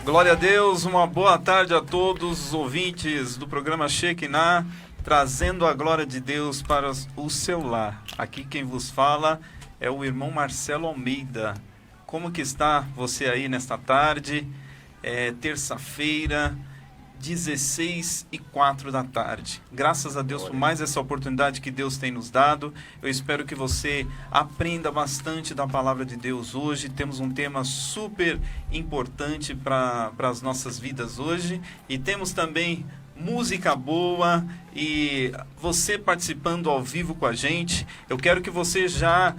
Glória a Deus, uma boa tarde a todos os ouvintes do programa Shekinah, trazendo a glória de Deus para o seu lar. Aqui quem vos fala é o irmão Marcelo Almeida. Como que está você aí nesta tarde? É terça-feira, 16h04 da tarde. Graças a Deus por mais essa oportunidade que Deus tem nos dado. Eu espero que você aprenda bastante da palavra de Deus hoje. Temos um tema super importante para as nossas vidas hoje. E temos também música boa e você participando ao vivo com a gente. Eu quero que você já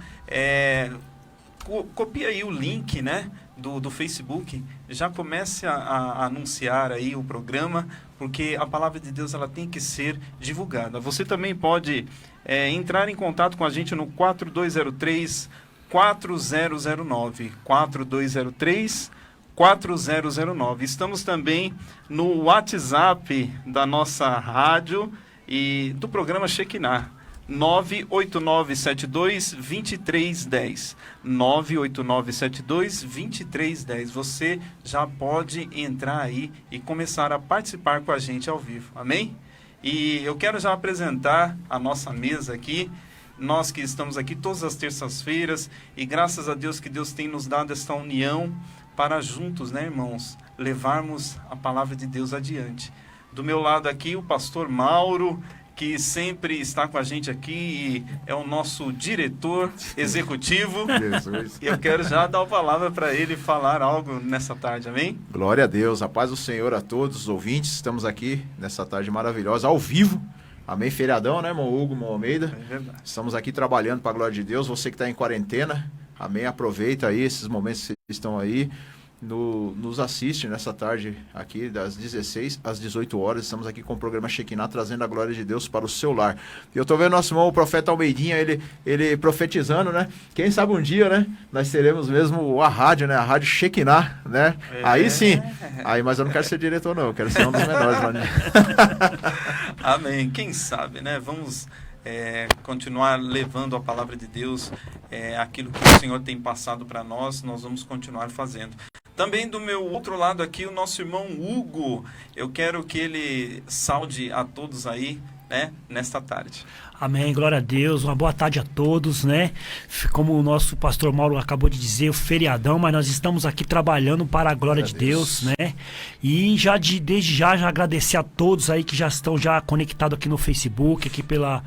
copie aí o link, né? Do Facebook, já comece a anunciar aí o programa, porque a palavra de Deus ela tem que ser divulgada. Você também pode entrar em contato com a gente no 4203-4009, 4203-4009. Estamos também no WhatsApp da nossa rádio e do programa Shekinah. 98972-2310. 98972-2310. Você já pode entrar aí e começar a participar com a gente ao vivo. Amém? E eu quero já apresentar a nossa mesa aqui. Nós que estamos aqui todas as terças-feiras e graças a Deus que Deus tem nos dado esta união para juntos, né, irmãos, levarmos a palavra de Deus adiante. Do meu lado aqui o pastor Mauro, que sempre está com a gente aqui e é o nosso diretor executivo. Jesus. E eu quero já dar a palavra para ele falar algo nessa tarde, amém? Glória a Deus, a paz do Senhor a todos os ouvintes. Estamos aqui nessa tarde maravilhosa, ao vivo. Amém, feriadão, né, irmão Hugo, irmão Almeida? É verdade. Estamos aqui trabalhando para a glória de Deus. Você que está em quarentena, amém, aproveita aí esses momentos que estão aí. Nos assiste nessa tarde aqui das 16 às 18 horas, estamos aqui com o programa Shekinah trazendo a glória de Deus para o seu lar. E eu tô vendo nosso irmão, o profeta Almeidinha, ele profetizando, né? Quem sabe um dia, né? Nós teremos mesmo a rádio, né? A rádio Shekinah, né? Aí sim. Aí, mas eu não quero ser diretor não, eu quero ser um dos menores lá, né? Amém. Quem sabe, né? Vamos continuar levando a palavra de Deus, aquilo que o Senhor tem passado para nós vamos continuar fazendo. Também do meu outro lado aqui, o nosso irmão Hugo. Eu quero que ele saude a todos aí, né, nesta tarde. Amém, glória a Deus, uma boa tarde a todos, né? Como o nosso pastor Mauro acabou de dizer, o feriadão, mas nós estamos aqui trabalhando para a glória de Deus, né? E desde já agradecer a todos aí que já estão já conectados aqui no Facebook, aqui pela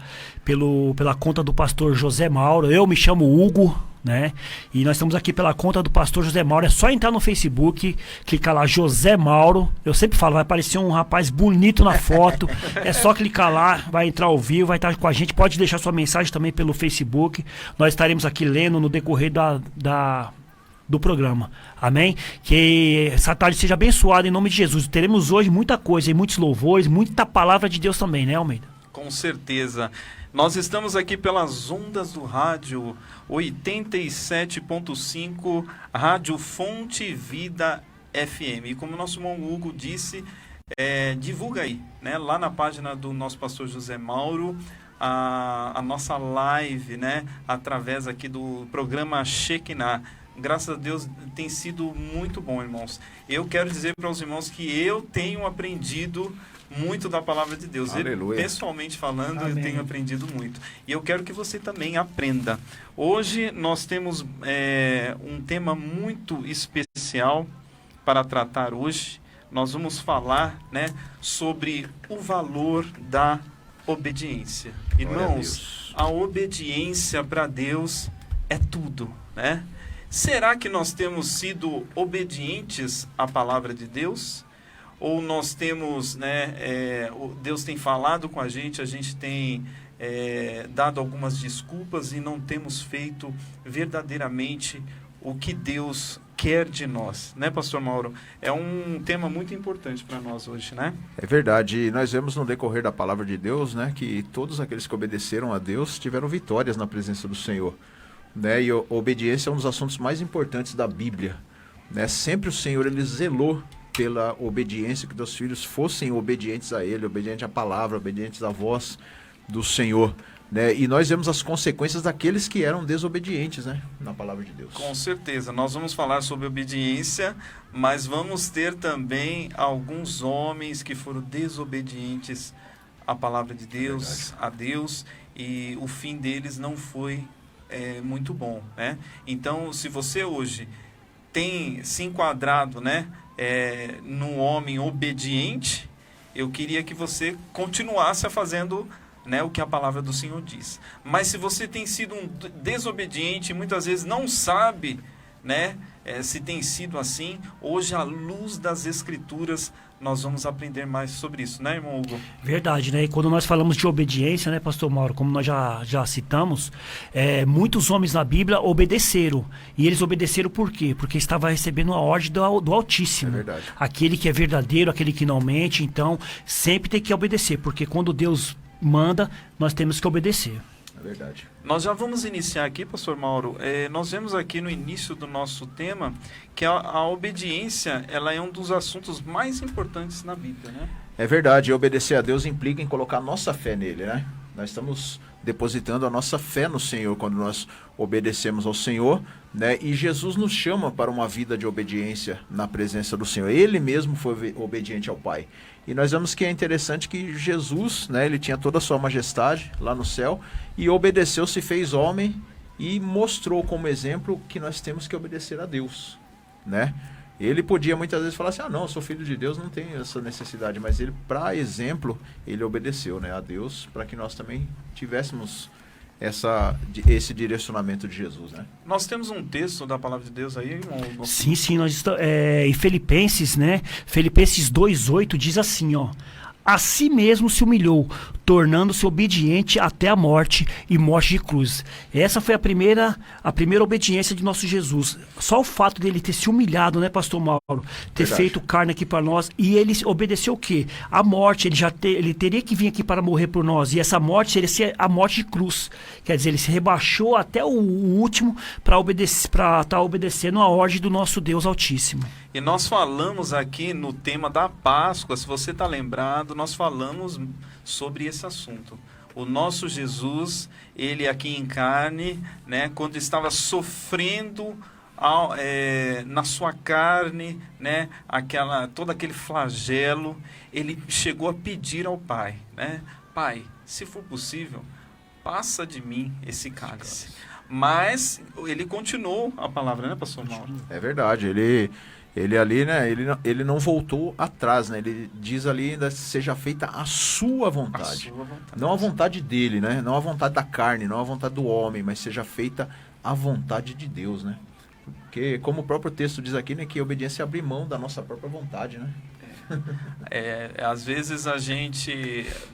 conta do pastor José Mauro. Eu me chamo Hugo, né? E nós estamos aqui pela conta do pastor José Mauro. É só entrar no Facebook, clicar lá José Mauro. Eu sempre falo, vai aparecer um rapaz bonito na foto. É só clicar lá, vai entrar ao vivo, vai estar com a gente. Pode deixar sua mensagem também pelo Facebook. Nós estaremos aqui lendo no decorrer do programa. Amém? Que essa tarde seja abençoada em nome de Jesus. Teremos hoje muita coisa e muitos louvores, muita palavra de Deus também, né, Almeida? Com certeza. Nós estamos aqui pelas ondas do rádio 87.5, Rádio Fonte Vida FM. E como o nosso irmão Hugo disse, divulga aí, né, lá na página do nosso pastor José Mauro, a nossa live, né, através aqui do programa Shekinah. Graças a Deus tem sido muito bom, irmãos. Eu quero dizer para os irmãos que eu tenho aprendido muito da palavra de Deus. Aleluia. Pessoalmente falando, Amém. Eu tenho aprendido muito. E eu quero que você também aprenda. Hoje nós temos um tema muito especial para tratar hoje. Nós vamos falar, né, sobre o valor da obediência. Irmãos, a obediência para Deus é tudo, né? Será que nós temos sido obedientes à palavra de Deus? Ou nós temos, né, Deus tem falado com a gente tem dado algumas desculpas e não temos feito verdadeiramente o que Deus quer de nós, né, pastor Mauro? É um tema muito importante para nós hoje, né? É verdade, e nós vemos no decorrer da palavra de Deus, né, que todos aqueles que obedeceram a Deus tiveram vitórias na presença do Senhor, né? E a obediência é um dos assuntos mais importantes da Bíblia, né? Sempre o Senhor, ele zelou pela obediência, que os filhos fossem obedientes a Ele, obedientes à palavra, obedientes à voz do Senhor, né? E nós vemos as consequências daqueles que eram desobedientes, né? Na palavra de Deus. Com certeza, nós vamos falar sobre obediência, mas vamos ter também alguns homens que foram desobedientes à palavra de Deus, a Deus, e o fim deles não foi muito bom, né? Então, se você hoje tem se enquadrado, né, num homem obediente, eu queria que você continuasse fazendo, né, o que a palavra do Senhor diz. Mas se você tem sido um desobediente, muitas vezes não sabe, né, se tem sido assim, hoje à luz das Escrituras nós vamos aprender mais sobre isso, né, irmão Hugo? Verdade, né? E quando nós falamos de obediência, né, pastor Mauro, como nós já citamos, muitos homens na Bíblia obedeceram. E eles obedeceram por quê? Porque estava recebendo a ordem do Altíssimo. É verdade. Aquele que é verdadeiro, aquele que não mente. Então, sempre tem que obedecer, porque quando Deus manda, nós temos que obedecer. É verdade. Nós já vamos iniciar aqui, pastor Mauro. Nós vemos aqui no início do nosso tema que a obediência, ela é um dos assuntos mais importantes na Bíblia, né? É verdade, obedecer a Deus implica em colocar nossa fé nele, né? Nós estamos depositando a nossa fé no Senhor quando nós obedecemos ao Senhor, né? E Jesus nos chama para uma vida de obediência na presença do Senhor. Ele mesmo foi obediente ao Pai. E nós vemos que é interessante que Jesus, né, ele tinha toda a sua majestade lá no céu e obedeceu, se fez homem e mostrou como exemplo que nós temos que obedecer a Deus, né? Ele podia muitas vezes falar assim, não, eu sou filho de Deus, não tenho essa necessidade, mas ele, para exemplo, ele obedeceu, né, a Deus, para que nós também tivéssemos esse direcionamento de Jesus, né? Nós temos um texto da palavra de Deus aí, irmão? Sim, nós estamos em Filipenses, né? Filipenses 2:8 diz assim, ó: a si mesmo se humilhou, tornando-se obediente até a morte e morte de cruz. Essa foi a primeira obediência de nosso Jesus. Só o fato dele ter se humilhado, né, pastor Mauro? Ter feito carne aqui para nós. E ele obedeceu o quê? A morte. Ele teria que vir aqui para morrer por nós. E essa morte seria a morte de cruz. Quer dizer, ele se rebaixou até o último para estar obedecendo a ordem do nosso Deus Altíssimo. E nós falamos aqui no tema da Páscoa, se você está lembrado, nós falamos sobre esse assunto. O nosso Jesus, ele aqui em carne, né, quando estava sofrendo na sua carne, né, todo aquele flagelo, ele chegou a pedir ao Pai, né? Pai, se for possível, passa de mim esse cálice. Mas ele continuou a palavra, né, pastor Mauro? É verdade, ele ali, né, ele não voltou atrás, né, ele diz ali ainda, seja feita a sua vontade. Não a vontade dele, né, não a vontade da carne, não a vontade do homem, mas seja feita a vontade de Deus, né, porque como o próprio texto diz aqui, né, que a obediência é abrir mão da nossa própria vontade, né. Às vezes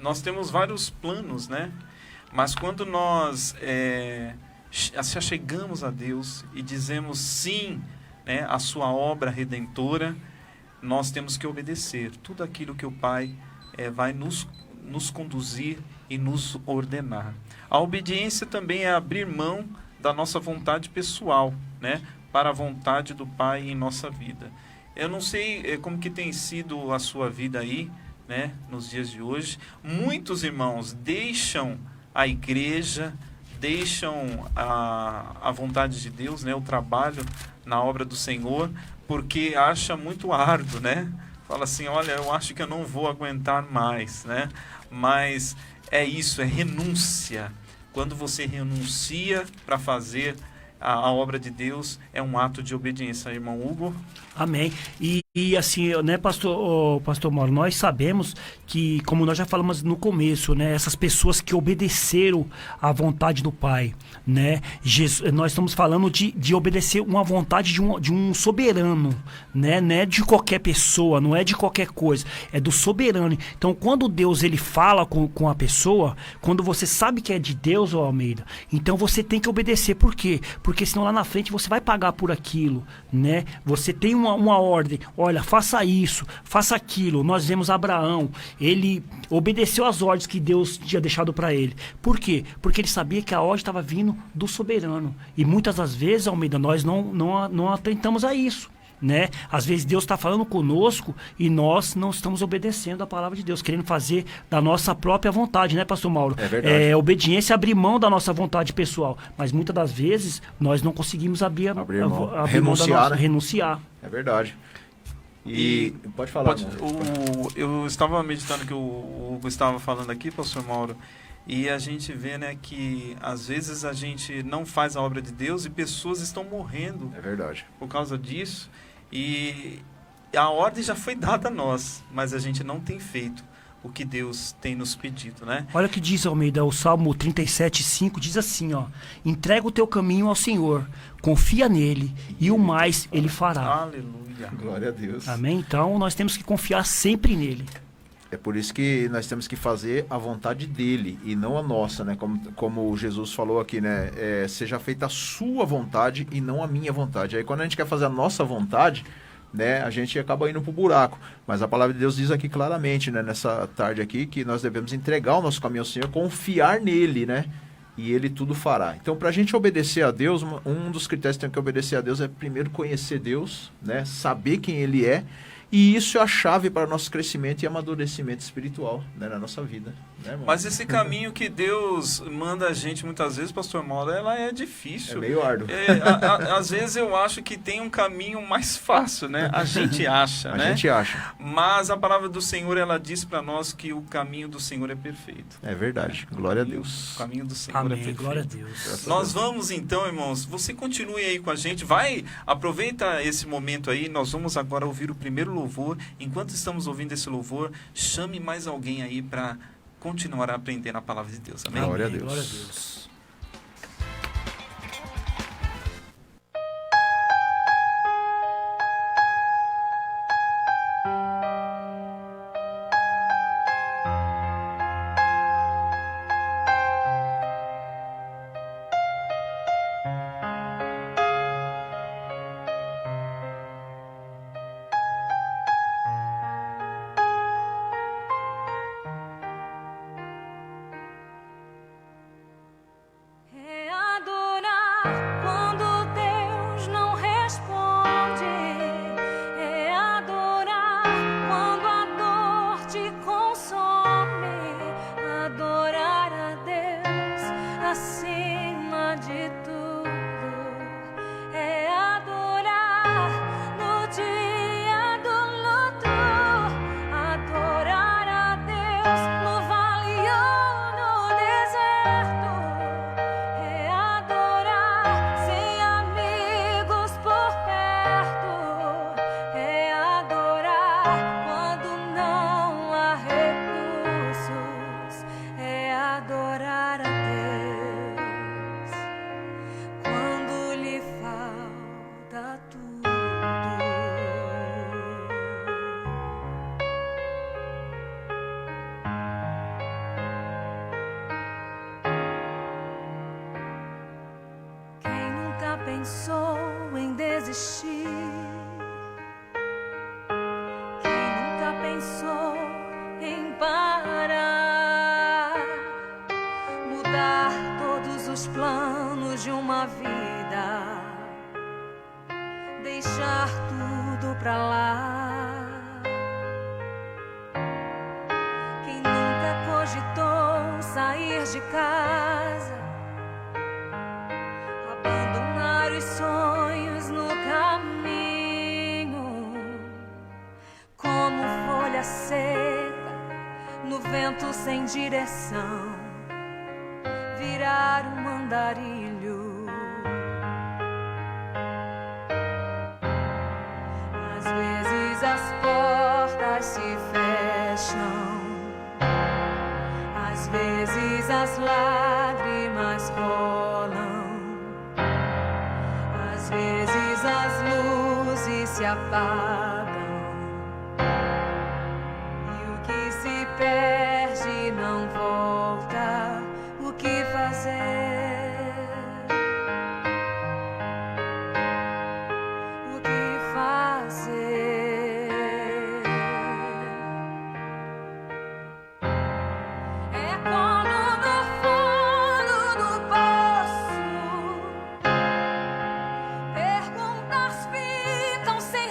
nós temos vários planos, né, mas quando nós se achegamos a Deus e dizemos sim, né, a sua obra redentora, nós temos que obedecer tudo aquilo que o Pai vai nos conduzir e nos ordenar. A obediência também é abrir mão da nossa vontade pessoal, né, para a vontade do Pai em nossa vida. Eu não sei como que tem sido a sua vida aí, né, nos dias de hoje. Muitos irmãos deixam a igreja, deixam a vontade de Deus, né, o trabalho na obra do Senhor, porque acha muito árduo, né? Fala assim, olha, eu acho que eu não vou aguentar mais, né? Mas é isso, é renúncia. Quando você renuncia para fazer a obra de Deus, é um ato de obediência, irmão Hugo. Amém. E assim, né, pastor Mauro, nós sabemos que, como nós já falamos no começo, né, essas pessoas que obedeceram à vontade do Pai, né, nós estamos falando de obedecer uma vontade de um soberano, né, não é de qualquer pessoa, não é de qualquer coisa, é do soberano. Então, quando Deus ele fala com a pessoa, quando você sabe que é de Deus, ó Almeida, então você tem que obedecer. Por quê? Porque senão lá na frente você vai pagar por aquilo, né? Você tem uma ordem, olha, faça isso, faça aquilo. Nós vemos Abraão, ele obedeceu às ordens que Deus tinha deixado para ele. Por quê? Porque ele sabia que a ordem estava vindo do soberano. E muitas das vezes, Almeida, nós não atentamos a isso. né? Às vezes Deus está falando conosco e nós não estamos obedecendo a palavra de Deus, querendo fazer da nossa própria vontade, né, pastor Mauro? É verdade. Obediência é abrir mão da nossa vontade pessoal, mas muitas das vezes nós não conseguimos abrir mão Renunciar, da nossa, né? renunciar. É verdade. E pode falar. Eu estava meditando que o Hugo estava falando aqui, pastor Mauro, e a gente vê, né, que às vezes a gente não faz a obra de Deus e pessoas estão morrendo. É verdade. Por causa disso, e a ordem já foi dada a nós, mas a gente não tem feito o que Deus tem nos pedido, né? Olha o que diz, Almeida, o Salmo 37:5 diz assim, ó: entrega o teu caminho ao Senhor, confia nele e o mais ele fará. Aleluia. Glória a Deus. Amém? Então nós temos que confiar sempre nele. É por isso que nós temos que fazer a vontade dele e não a nossa, né? Como Jesus falou aqui, né? Seja feita a sua vontade e não a minha vontade. Aí quando a gente quer fazer a nossa vontade, né, a gente acaba indo pro buraco. Mas a palavra de Deus diz aqui claramente, né, nessa tarde aqui, que nós devemos entregar o nosso caminho ao Senhor, confiar nele, né? E ele tudo fará. Então, para a gente obedecer a Deus, um dos critérios que tem que obedecer a Deus é primeiro conhecer Deus, né? Saber quem ele é. E isso é a chave para o nosso crescimento e amadurecimento espiritual, né, na nossa vida. Né, irmão? Mas esse caminho que Deus manda a gente muitas vezes, pastor Mauro, ela é difícil. É meio árduo. Às vezes eu acho que tem um caminho mais fácil, né? A gente acha, né? A gente acha. Mas a palavra do Senhor, ela diz para nós que o caminho do Senhor é perfeito. É verdade. Glória a Deus. O caminho do Senhor Amém. é perfeito. Glória a Deus. Nós vamos então, irmãos, você continue aí com a gente, aproveita esse momento aí, nós vamos agora ouvir o primeiro louvor. Enquanto estamos ouvindo esse louvor, chame mais alguém aí para continuar a aprender a palavra de Deus. Amém? Glória a Deus. Glória a Deus. Pensou em desistir? Quem nunca pensou em parar? Mudar todos os planos de uma vida, deixar tudo pra lá. Quem nunca cogitou sair de casa, abandonar os sonhos no caminho, como folha seca no vento sem direção, virar um andarilho. Às vezes as portas se fecham, às vezes as lágrimas rolam, às vezes as luzes se apagam e o que se perde não volta. O que fazer? O que fazer? É quando no fundo do poço perguntas ficam sem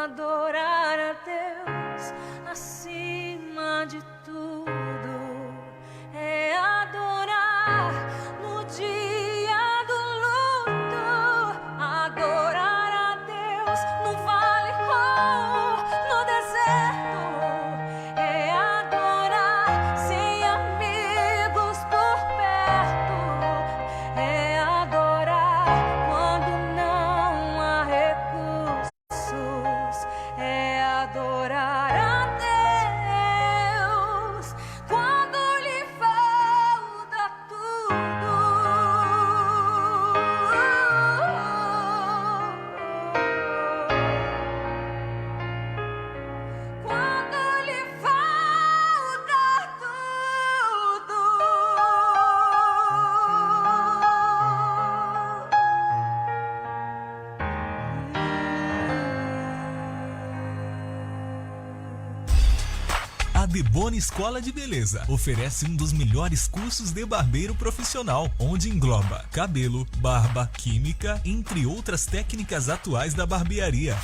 adorar a Deus acima de tudo, é adorar no dia do luto, adorar a Deus no vale ou no deserto, é adorar sem amigos por perto, é adorar quando não há recursos, é adorar a Deus quando lhe falta tudo. Quando lhe falta tudo. A Deboni Escola de Beleza oferece um dos melhores cursos de barbeiro profissional, onde engloba cabelo, barba, química, entre outras técnicas atuais da barbearia.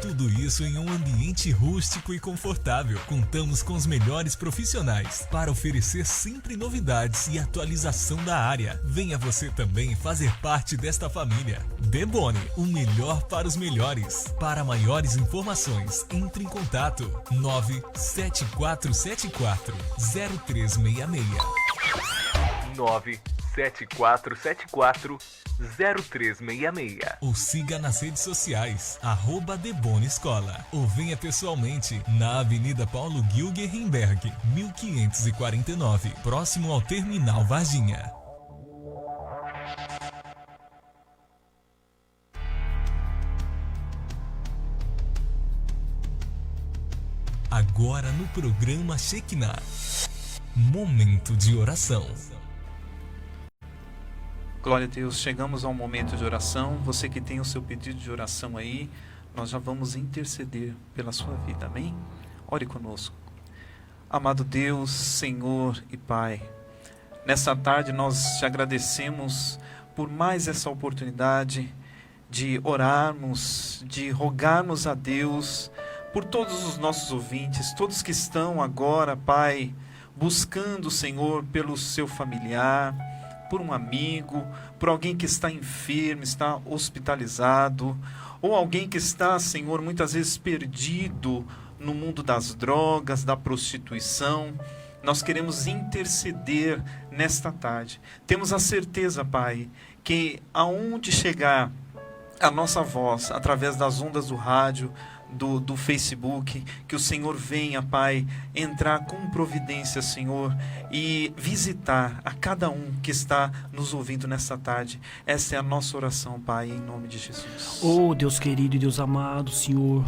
Tudo isso em um ambiente rústico e confortável. Contamos com os melhores profissionais para oferecer sempre novidades e atualização da área. Venha você também fazer parte desta família. Deboni, o melhor para os melhores. Para maiores informações, entre em contato 97474-0366. 97474-0366. Ou siga nas redes sociais, @Deboni Escola. Ou venha pessoalmente na Avenida Paulo Gilgenberg, 1549, próximo ao Terminal Varginha. Agora no programa Shekinah, momento de oração. Glória a Deus, chegamos ao momento de oração. Você que tem o seu pedido de oração aí, nós já vamos interceder pela sua vida, amém? Ore conosco. Amado Deus, Senhor e Pai, nessa tarde nós te agradecemos por mais essa oportunidade de orarmos, de rogarmos a Deus por todos os nossos ouvintes, todos que estão agora, Pai, buscando, Senhor, pelo seu familiar, por um amigo, por alguém que está enfermo, está hospitalizado, ou alguém que está, Senhor, muitas vezes perdido no mundo das drogas, da prostituição. Nós queremos interceder nesta tarde. Temos a certeza, Pai, que aonde chegar a nossa voz, através das ondas do rádio, do Facebook, que o Senhor venha, Pai, entrar com providência, Senhor, e visitar a cada um que está nos ouvindo nessa tarde. Essa é a nossa oração, Pai, em nome de Jesus. Oh, Deus querido e Deus amado, Senhor,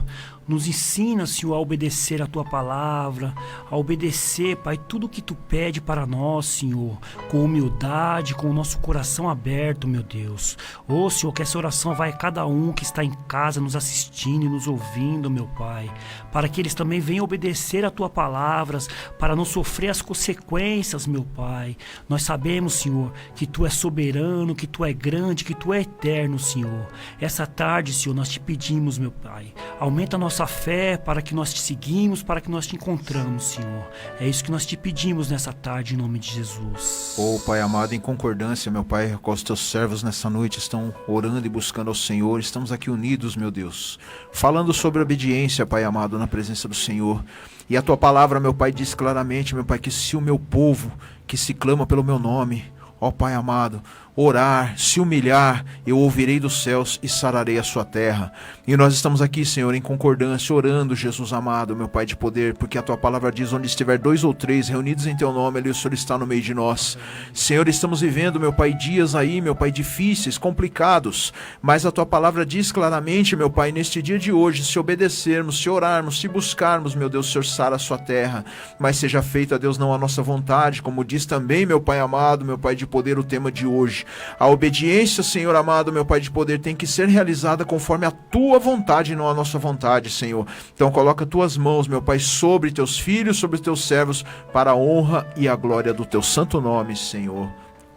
nos ensina, Senhor, a obedecer a Tua palavra, a obedecer, Pai, tudo que Tu pede para nós, Senhor, com humildade, com o nosso coração aberto, meu Deus. Oh, Senhor, que essa oração vai a cada um que está em casa nos assistindo e nos ouvindo, meu Pai, para que eles também venham obedecer a Tua palavras, para não sofrer as consequências, meu Pai. Nós sabemos, Senhor, que Tu é soberano, que Tu é grande, que Tu é eterno, Senhor. Essa tarde, Senhor, nós te pedimos, meu Pai, aumenta a nossa fé para que nós te seguimos, para que nós te encontramos, Senhor. É isso que nós te pedimos nessa tarde, em nome de Jesus. Oh, Pai amado, em concordância, meu Pai, com os teus servos nessa noite estão orando e buscando ao Senhor. Estamos aqui unidos, meu Deus, falando sobre obediência, Pai amado, na presença do Senhor. E a tua palavra, meu Pai, diz claramente, meu Pai, que se o meu povo, que se clama pelo meu nome, ó Pai amado, orar, se humilhar, eu ouvirei dos céus e sararei a sua terra. E nós estamos aqui, Senhor, em concordância, orando, Jesus amado, meu Pai de poder, porque a tua palavra diz, onde estiver 2 ou 3 reunidos em teu nome, ali o Senhor está no meio de nós. Senhor, estamos vivendo, meu Pai, dias aí, meu Pai, difíceis, complicados, mas a tua palavra diz claramente, meu Pai, neste dia de hoje, se obedecermos, se orarmos, se buscarmos, meu Deus, o Senhor sara a sua terra, mas seja feita, Deus, não a nossa vontade, como diz também, meu Pai amado, meu Pai de poder, o tema de hoje. A obediência, Senhor amado, meu Pai de poder, tem que ser realizada conforme a tua vontade e não a nossa vontade, Senhor. Então coloca tuas mãos, meu Pai, sobre teus filhos, sobre teus servos, para a honra e a glória do teu santo nome, Senhor.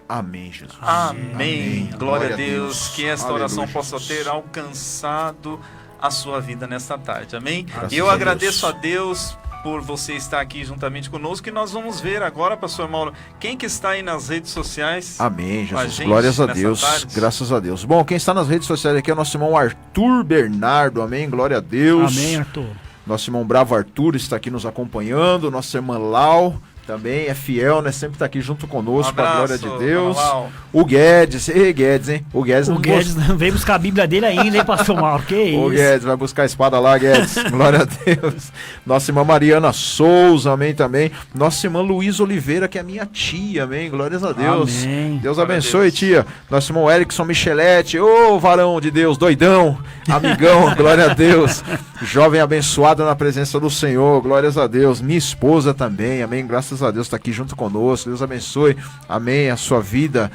Amém, Jesus. Amém. Glória a Deus. Que esta Aleluia, oração possa Jesus. ter alcançado a sua vida nesta tarde. Amém? Graças E eu a agradeço Deus. a Deus por você estar aqui juntamente conosco. E nós vamos ver agora, pastor Mauro, quem que está aí nas redes sociais. Amém, com a Jesus. gente Glórias a nessa Deus. tarde. Graças a Deus. Bom, quem está nas redes sociais aqui é o nosso irmão Arthur Bernardo. Amém. Glória a Deus. Amém, Arthur. Nosso irmão Bravo Arthur está aqui nos acompanhando. Nossa irmã Lau também é fiel, né? Sempre está aqui junto conosco, com a glória de Deus. Lau. O Guedes, ei Guedes, hein? O Guedes não O Guedes veio buscar a Bíblia dele ainda, hein, pastor Mauro? Que Ô isso? Guedes, vai buscar a espada lá, Guedes. Glória a Deus. Nossa irmã Mariana Souza, amém também. Nossa irmã Luiz Oliveira, que é minha tia, amém. Glórias a Deus. Amém. Deus Glória a abençoe, Deus. tia. Nosso irmão Erickson Michelete, ô varão de Deus, doidão, amigão, glória a Deus. Jovem abençoado na presença do Senhor, glórias a Deus. Minha esposa também, amém. Graças a Deus está aqui junto conosco. Deus abençoe, amém, a sua vida.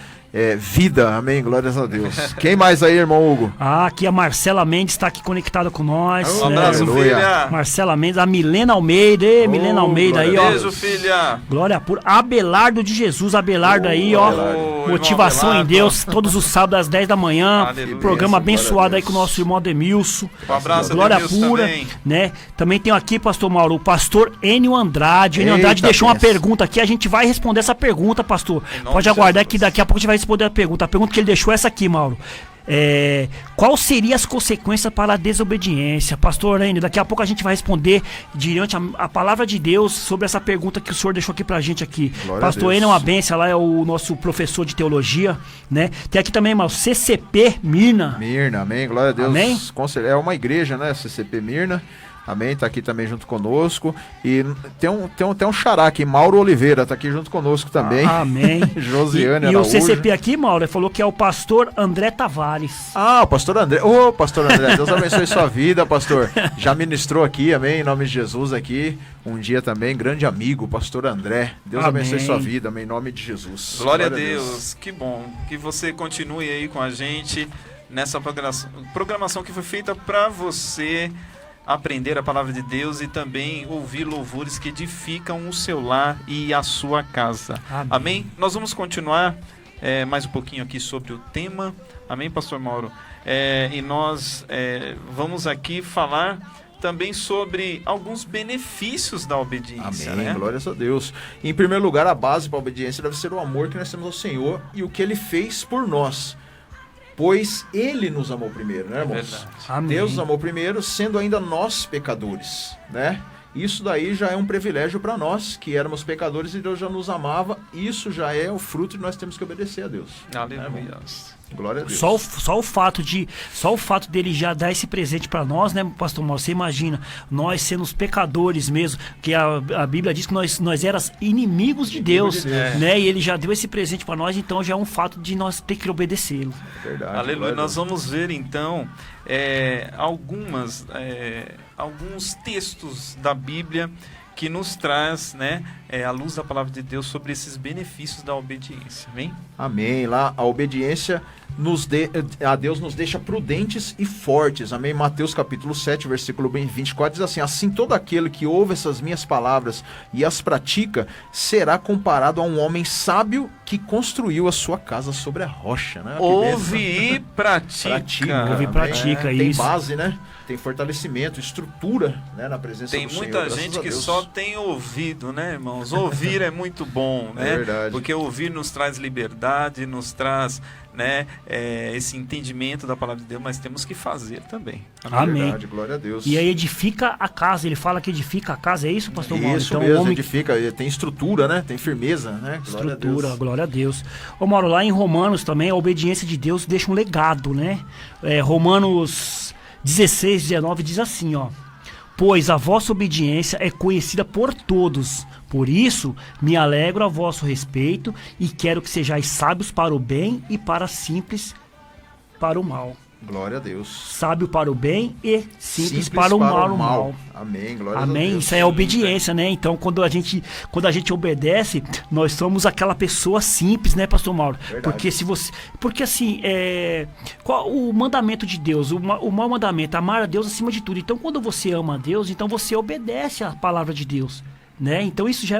Vida, amém, glórias a Deus. Quem mais aí, irmão Hugo? Aqui a Marcela Mendes está aqui conectada com nós. Um né? abraço, Aleluia. filha. Marcela Mendes, a Milena Almeida, Milena Almeida aí, glória a ó. Beijo, filha. Glória pura. Abelardo de Jesus, Abelardo aí, ó. Abelardo. Motivação Irmão em Abelardo. Deus, todos os sábados às 10 da manhã. Aleluia. Programa Glória a abençoado aí Deus. com o nosso irmão Ademilson. Um abraço, Glória Ademilson, pura, também. né? Também tem aqui, pastor Mauro, o pastor Enio Andrade. Enio Eita, Andrade deixou uma benção. pergunta aqui, a gente vai responder essa pergunta, pastor. Em nome Pode de aguardar Jesus. que daqui a pouco a gente vai responder a pergunta. A pergunta que ele deixou é essa aqui, Mauro. Qual seriam as consequências para a desobediência? Pastor Enio, daqui a pouco a gente vai responder diante a palavra de Deus sobre essa pergunta que o senhor deixou aqui pra gente aqui. Glória a Pastor Deus. Enio é uma benção, lá é o nosso professor de teologia, né? Tem aqui também, Mauro, CCP Mirna. Mirna, amém, glória a Deus. Amém? É uma igreja, né? CCP Mirna. Amém, tá aqui também junto conosco. E tem um xará aqui, Mauro Oliveira, tá aqui junto conosco também. Amém. Josiane E o Araújo. CCP aqui, Mauro, ele falou que é o pastor André Tavares. Ah, o pastor André. Ô, pastor André, Deus abençoe sua vida, pastor. Já ministrou aqui, amém, em nome de Jesus aqui. Um dia também, grande amigo, pastor André. Deus Amém. abençoe sua vida, amém, em nome de Jesus. Glória a Deus. Que bom. Que você continue aí com a gente nessa programação que foi feita para você aprender a palavra de Deus e também ouvir louvores que edificam o seu lar e a sua casa. Amém. Amém? Nós vamos continuar mais um pouquinho aqui sobre o tema. Amém, pastor Mauro? E nós vamos aqui falar também sobre alguns benefícios da obediência. Amém, né? glórias a Deus. Em primeiro lugar, a base para a obediência deve ser o amor que nós temos ao Senhor e o que Ele fez por nós. Pois Ele nos amou primeiro, né, irmãos? Verdade. Amém. Deus nos amou primeiro, sendo ainda nós pecadores, né? Isso daí já é um privilégio para nós, que éramos pecadores e Deus já nos amava. Isso já é o fruto de nós temos que obedecer a Deus. Aleluia. Glória a Deus. Só o fato dele já dar esse presente para nós, né, pastor Mauro? Você imagina, nós sendo os pecadores mesmo, que a Bíblia diz que nós éramos inimigos de Deus, né? E ele já deu esse presente para nós, então já é um fato de nós ter que obedecê-lo. Verdade, Aleluia. glória a Nós Deus. vamos ver então alguns textos da Bíblia que nos traz, né, a luz da palavra de Deus sobre esses benefícios da obediência. Amém? Amém. Lá a obediência a Deus nos deixa prudentes e fortes. Amém. Mateus capítulo 7, versículo 24 diz assim: assim todo aquele que ouve essas minhas palavras e as pratica será comparado a um homem sábio que construiu a sua casa sobre a rocha, né? Que Ouve bênção. e pratica. Ouve e amém. pratica, Tem isso. base, né? Tem fortalecimento, estrutura, né? Na presença Tem do Senhor. muita graças gente a que Deus. só tem ouvido, né, irmãos? Ouvir é muito bom, né? É verdade. Porque ouvir nos traz liberdade, nos traz, né, esse entendimento da palavra de Deus, mas temos que fazer também. Amém. Verdade, glória a Deus. E aí edifica a casa, ele fala que edifica a casa, é isso, pastor Mauro? Isso Então, mesmo, o homem edifica, tem estrutura, né? Tem firmeza, né? Glória a Deus. estrutura, glória a Deus. Ô Mauro, lá em Romanos também, a obediência de Deus deixa um legado, né? Romanos 16, 19 diz assim, ó: pois a vossa obediência é conhecida por todos, por isso me alegro a vosso respeito e quero que sejais sábios para o bem e para simples para o mal. Glória a Deus. Sábio para o bem e simples para o mal. Amém, glória a Amém, Deus. isso aí é obediência, né? Então, quando a gente obedece, nós somos aquela pessoa simples, né, pastor Mauro? Verdade. Porque assim, qual o mandamento de Deus, o maior mandamento, amar a Deus acima de tudo. Então, quando você ama a Deus, então você obedece à palavra de Deus, né? Então isso já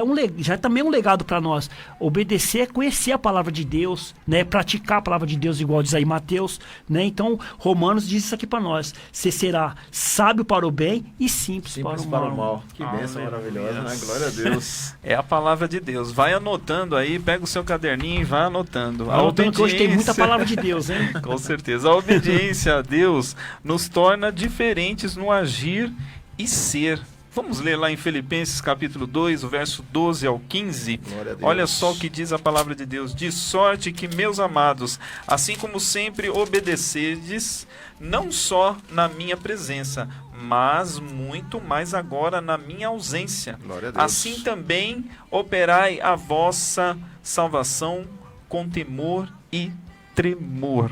é também um legado para nós. Obedecer é conhecer a palavra de Deus, né? Praticar a palavra de Deus, igual diz aí Mateus, né? Então Romanos diz isso aqui para nós: você será sábio para o bem e simples para o mal. Que bênção maravilhosa, né? Glória a Deus. É a palavra de Deus. Vai anotando aí, pega o seu caderninho e vai anotando. Anotando que hoje tem muita palavra de Deus, hein? Com certeza. A obediência a Deus nos torna diferentes no agir e ser. Vamos ler lá em Filipenses capítulo 2, o verso 12 ao 15. Olha só o que diz a palavra de Deus. De sorte que, meus amados, assim como sempre obedecedes, não só na minha presença, mas muito mais agora na minha ausência. Assim também operai a vossa salvação com temor e tremor.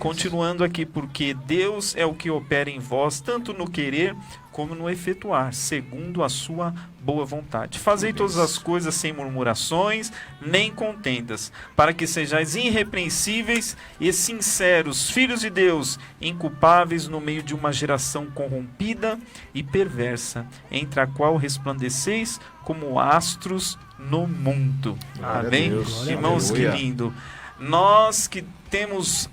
Continuando aqui, porque Deus é o que opera em vós, tanto no querer como no efetuar, segundo a sua boa vontade. Fazei todas as coisas sem murmurações, nem contendas, para que sejais irrepreensíveis e sinceros, filhos de Deus, inculpáveis no meio de uma geração corrompida e perversa, entre a qual resplandeceis como astros no mundo. Amém? Irmãos, que lindo. Nós que temos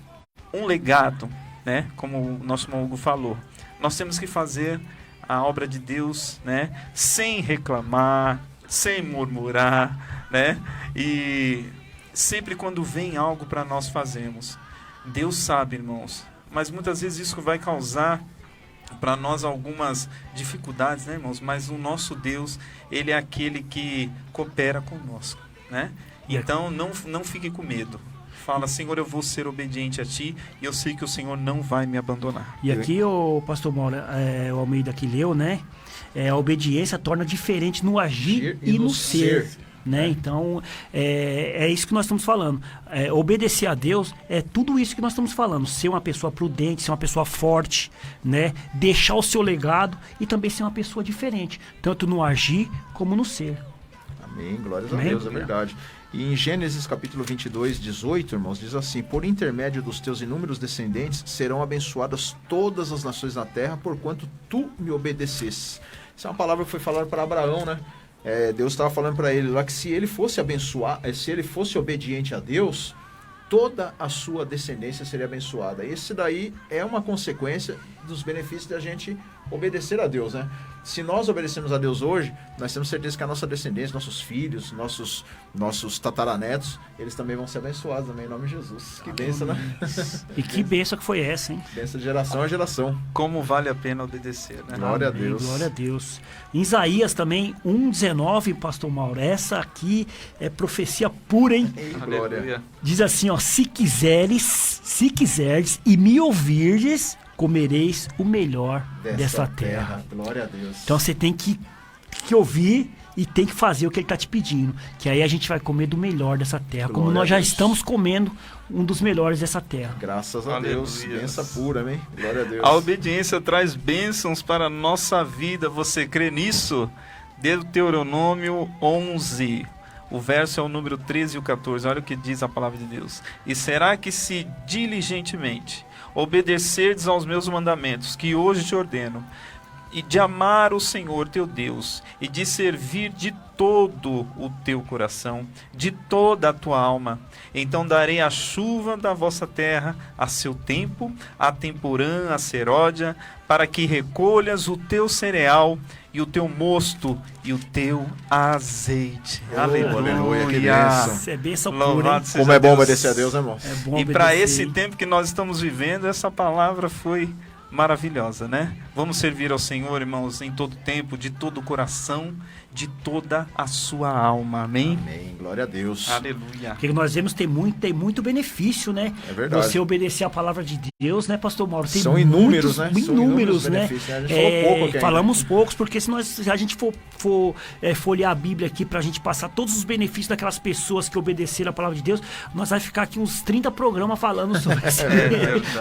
um legado, né? Como o nosso irmão Hugo falou, nós temos que fazer a obra de Deus, né? Sem reclamar, sem murmurar, né? E sempre quando vem algo para nós fazermos, Deus sabe, irmãos, mas muitas vezes isso vai causar para nós algumas dificuldades, né, irmãos? Mas o nosso Deus, Ele é aquele que coopera conosco, né? Então não fique com medo. Fala: Senhor, eu vou ser obediente a Ti e eu sei que o Senhor não vai me abandonar. E aqui, o pastor Mauro, o Almeida que leu, né? A obediência torna diferente no agir e no ser. Né? Então, é isso que nós estamos falando. Obedecer a Deus é tudo isso que nós estamos falando. Ser uma pessoa prudente, ser uma pessoa forte, né? Deixar o seu legado e também ser uma pessoa diferente, tanto no agir como no ser. Amém, glórias a Deus, é verdade. E em Gênesis capítulo 22, 18, irmãos, diz assim: por intermédio dos teus inúmeros descendentes serão abençoadas todas as nações da terra, porquanto tu me obedecesses. Essa é uma palavra que foi falada para Abraão, né? Deus estava falando para ele lá que se ele fosse se ele fosse obediente a Deus, toda a sua descendência seria abençoada. Esse daí é uma consequência dos benefícios da gente obedecer a Deus, né? Se nós obedecemos a Deus hoje, nós temos certeza que a nossa descendência, nossos filhos, nossos tataranetos, eles também vão ser abençoados, também, em nome de Jesus. Que bênção, né? E que bênção que foi essa, hein? Bênção de geração a geração. Como vale a pena obedecer, né? Glória a Deus. Glória a Deus. Em Isaías também, 1:19, pastor Mauro, essa aqui é profecia pura, hein? Glória. Diz assim, ó: se quiserdes e me ouvirdes, comereis o melhor dessa terra. Glória a Deus. Então você tem que ouvir e tem que fazer o que ele está te pedindo, que aí a gente vai comer do melhor dessa terra, como nós já estamos comendo um dos melhores dessa terra. Graças a Deus, bênção pura, amém? Glória a Deus. A obediência traz bênçãos para a nossa vida, você crê nisso? Deuteronômio 11, o verso é o número 13 e o 14, olha o que diz a palavra de Deus. E será que se diligentemente obedecerdes aos meus mandamentos, que hoje te ordeno, e de amar o Senhor teu Deus, e de servir de todo o teu coração, de toda a tua alma, então darei a chuva da vossa terra a seu tempo, a temporã, a seródia, para que recolhas o teu cereal, e o teu mosto, e o teu azeite. Aleluia, que bênção. Isso é bênção pura, hein? Como é bom obedecer a Deus, né, irmão? E para esse tempo que nós estamos vivendo, essa palavra foi maravilhosa, né? Vamos servir ao Senhor, irmãos, em todo tempo, de todo o coração, de toda a sua alma. Amém? Amém. Glória a Deus. Aleluia. Porque nós vemos tem muito benefício, né? É verdade. Você obedecer a palavra de Deus, né, pastor Mauro? Tem São inúmeros, né? Inúmeros, né? A gente falou pouco aqui falamos poucos, porque se a gente for folhear a Bíblia aqui pra gente passar todos os benefícios daquelas pessoas que obedeceram a palavra de Deus, nós vai ficar aqui uns 30 programas falando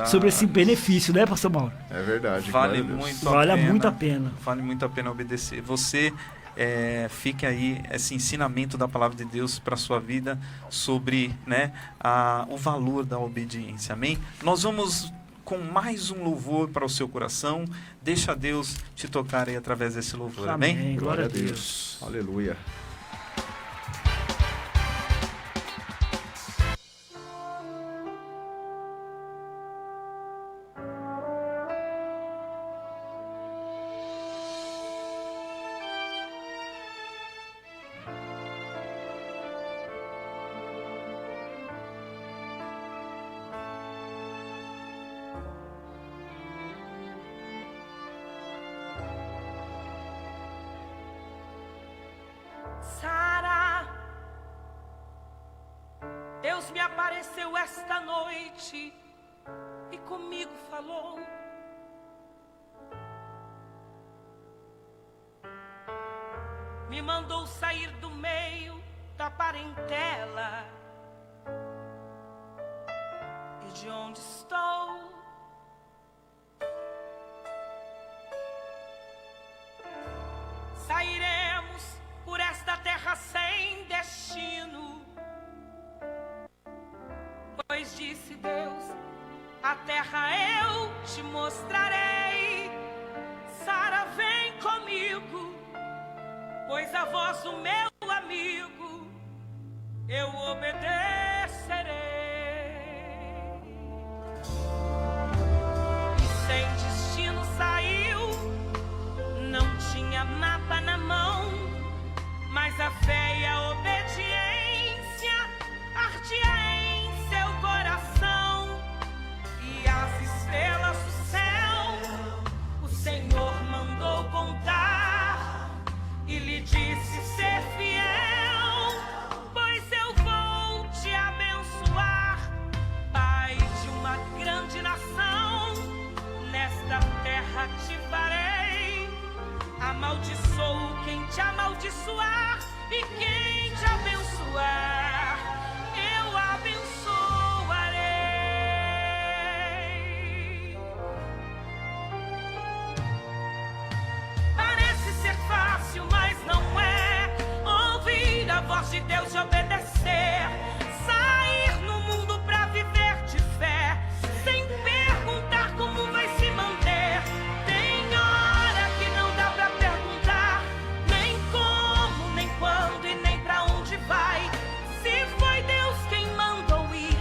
sobre esse benefício, né, pastor Mauro? É verdade. Vale muito a pena. Vale muito a pena obedecer. Você fique aí esse ensinamento da palavra de Deus para a sua vida sobre, né, o valor da obediência. Amém? Nós vamos com mais um louvor para o seu coração. Deixa Deus te tocar aí através desse louvor, amém? Glória a Deus. Aleluia. Sara, Deus me apareceu esta noite e comigo falou. Me mandou sair do meio da parentela e de onde estou. Sairemos por esta terra sem destino, pois disse Deus, a terra eu te mostrarei. Sara, vem comigo, pois a voz do meu amigo eu obedecerei. E sem destino saiu, não tinha mapa na mão, mas a fé e a obediência ardia em seu coração. E as estrelas do céu o Senhor mandou contar e lhe disse ser fiel, pois eu vou te abençoar. Pai de uma grande nação, nesta terra te farei. Amaldiçoo quem te amaldiçoar e quem te abençoar, eu abençoarei. Parece ser fácil, mas não é. Ouvir a voz de Deus e obedecer. Sair no mundo pra viver de fé, sem perguntar como vai se manter. Tem hora que não dá pra perguntar nem como, nem quando e nem pra onde vai. Se foi Deus quem mandou ir,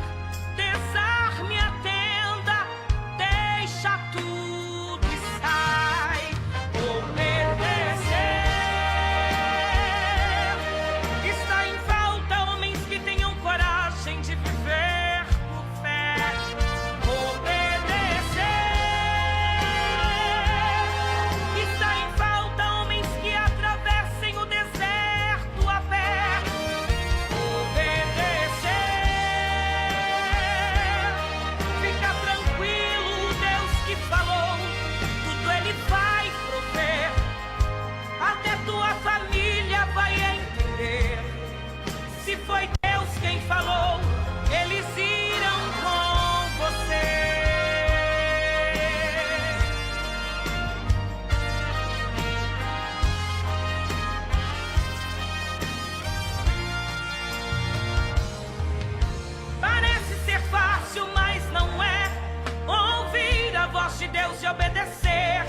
desarme a tenda, deixa tudo e sai. Obedecer. Está em falta homens que tenham coragem de viver por fé. Obedecer. Está em falta homens que atravessem o deserto a pé. Obedecer. Fica tranquilo, o Deus que falou, tudo Ele vai prover. Até tua família vai entender. Se foi Deus quem falou, eles irão com você. Parece ser fácil, mas não é. Ouvir a voz de Deus e obedecer.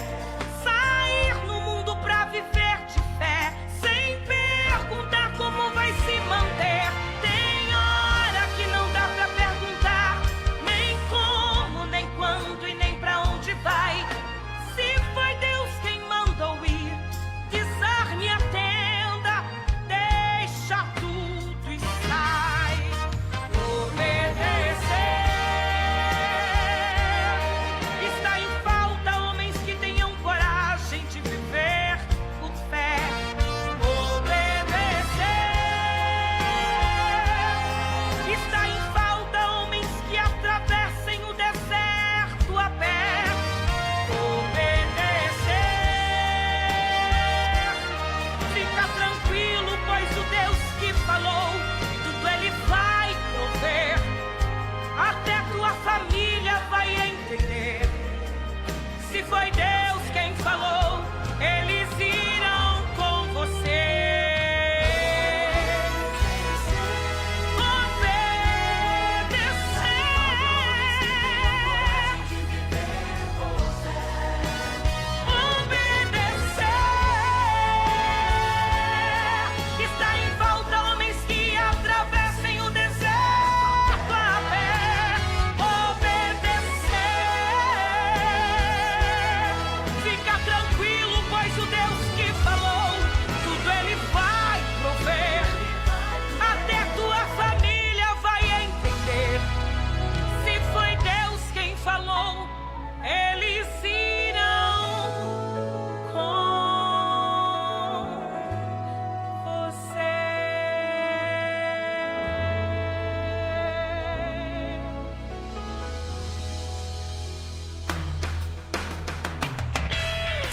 Sair no mundo pra viver de fé, sem perguntar como vai se manter. Tem hora que não dá pra perguntar nem como, nem quando e nem pra onde vai. Se foi Deus quem mandou ir, desarme a tenda, deixa tudo e sai. Obedecer. Está em falta homens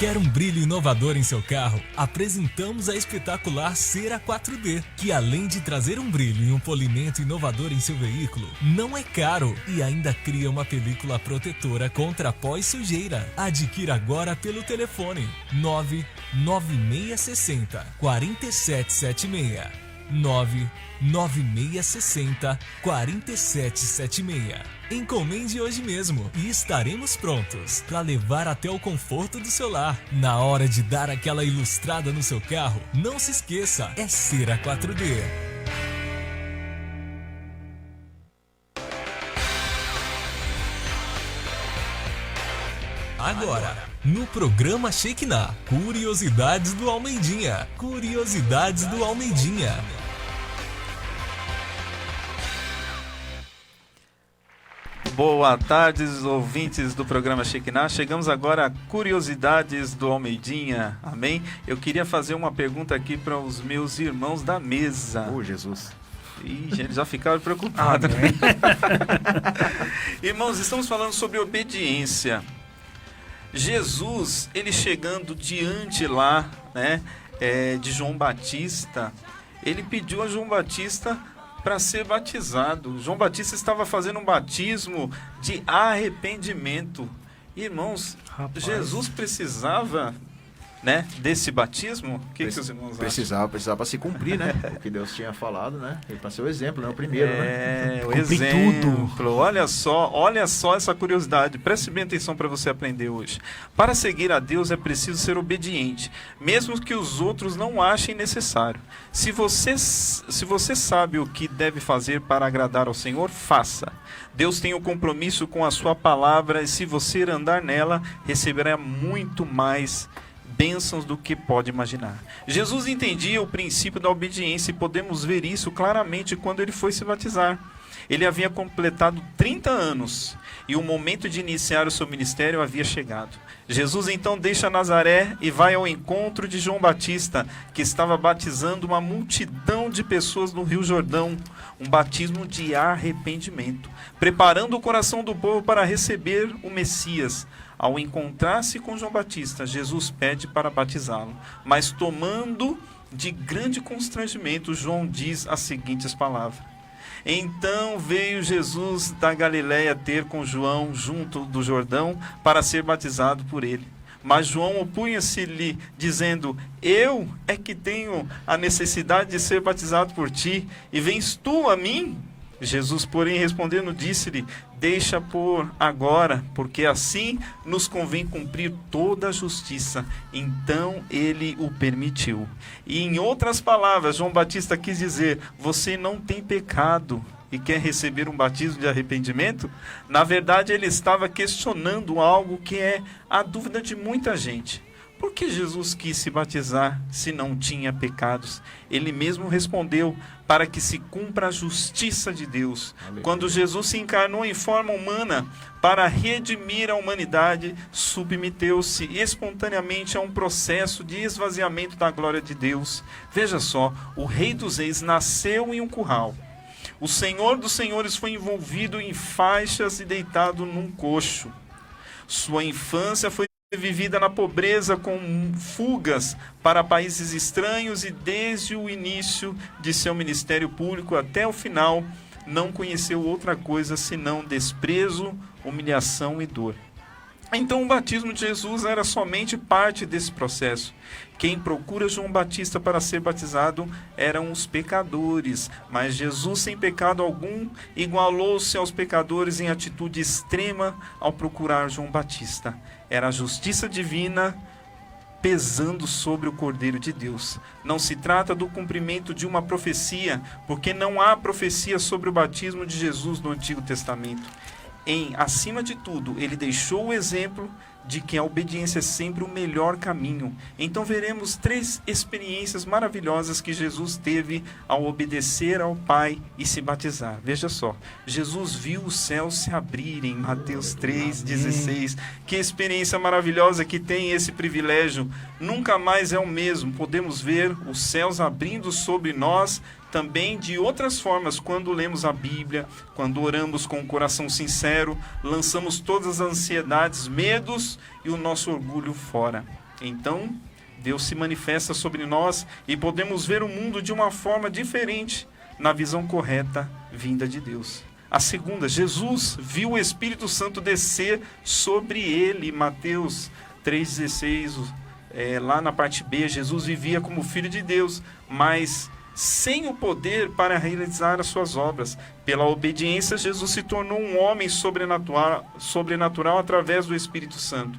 Quer um brilho inovador em seu carro? Apresentamos a espetacular Cera 4D, que além de trazer um brilho e um polimento inovador em seu veículo, não é caro e ainda cria uma película protetora contra pó e sujeira. Adquira agora pelo telefone 99660 4776. 99660 4776. Encomende hoje mesmo e estaremos prontos para levar até o conforto do seu lar. Na hora de dar aquela ilustrada no seu carro, não se esqueça, é Cera 4D. Agora, no programa Shekinah, Curiosidades do Almeidinha. Curiosidades do Almeidinha. Boa tarde, ouvintes do programa Shekinah. Chegamos agora a Curiosidades do Almeidinha. Amém? Eu queria fazer uma pergunta aqui para os meus irmãos da mesa. Jesus. Ih, gente, já ficaram preocupados. Irmãos, estamos falando sobre obediência. Jesus, ele chegando diante lá, né, de João Batista, ele pediu a João Batista para ser batizado. João Batista estava fazendo um batismo de arrependimento. Irmãos, rapaz, Jesus precisava, né, desse batismo? O que os irmãos acham? Precisava para se cumprir, né? O que Deus tinha falado, né? Ele para ser o exemplo, né? O primeiro, né? O exemplo. Tudo. Olha só essa curiosidade. Preste bem atenção para você aprender hoje. Para seguir a Deus é preciso ser obediente, mesmo que os outros não achem necessário. Se você sabe o que deve fazer para agradar ao Senhor, faça. Deus tem um compromisso com a sua palavra e se você andar nela, receberá muito mais bênçãos do que pode imaginar. Jesus entendia o princípio da obediência e podemos ver isso claramente quando ele foi se batizar. Ele havia completado 30 anos e o momento de iniciar o seu ministério havia chegado. Jesus então deixa Nazaré e vai ao encontro de João Batista, que estava batizando uma multidão de pessoas no Rio Jordão, um batismo de arrependimento, preparando o coração do povo para receber o Messias. Ao encontrar-se com João Batista, Jesus pede para batizá-lo, mas tomando de grande constrangimento, João diz as seguintes palavras: Então veio Jesus da Galiléia ter com João junto do Jordão para ser batizado por ele. Mas João opunha-se-lhe, dizendo: Eu é que tenho a necessidade de ser batizado por ti, e vens tu a mim? Jesus, porém, respondendo, disse-lhe: Deixa por agora, porque assim nos convém cumprir toda a justiça. Então ele o permitiu. E em outras palavras, João Batista quis dizer: Você não tem pecado e quer receber um batismo de arrependimento? Na verdade, ele estava questionando algo que é a dúvida de muita gente. Por que Jesus quis se batizar se não tinha pecados? Ele mesmo respondeu: para que se cumpra a justiça de Deus. Aleluia. Quando Jesus se encarnou em forma humana para redimir a humanidade, submeteu-se espontaneamente a um processo de esvaziamento da glória de Deus. Veja só, o Rei dos Reis nasceu em um curral. O Senhor dos Senhores foi envolvido em faixas e deitado num coxo. Sua infância foi vivida na pobreza, com fugas para países estranhos, e desde o início de seu ministério público até o final não conheceu outra coisa senão desprezo, humilhação e dor. Então o batismo de Jesus era somente parte desse processo. Quem procura João Batista para ser batizado eram os pecadores, mas Jesus, sem pecado algum, igualou-se aos pecadores em atitude extrema ao procurar João Batista. Era a justiça divina pesando sobre o Cordeiro de Deus. Não se trata do cumprimento de uma profecia, porque não há profecia sobre o batismo de Jesus no Antigo Testamento. Acima de tudo, ele deixou o exemplo de que a obediência é sempre o melhor caminho. Então veremos 3 experiências maravilhosas que Jesus teve ao obedecer ao Pai e se batizar. Veja só, Jesus viu os céus se abrirem, Mateus 3,16. Que experiência maravilhosa que tem esse privilégio. Nunca mais é o mesmo. Podemos ver os céus abrindo sobre nós, também de outras formas, quando lemos a Bíblia, quando oramos com o coração sincero, lançamos todas as ansiedades, medos e o nosso orgulho fora. então Deus se manifesta sobre nós e podemos ver o mundo de uma forma diferente na visão correta vinda de Deus. A segunda, Jesus viu o Espírito Santo descer sobre ele. Mateus 3,16, lá na parte B, Jesus vivia como Filho de Deus, mas sem o poder para realizar as suas obras. Pela obediência, Jesus se tornou um homem sobrenatural através do Espírito Santo.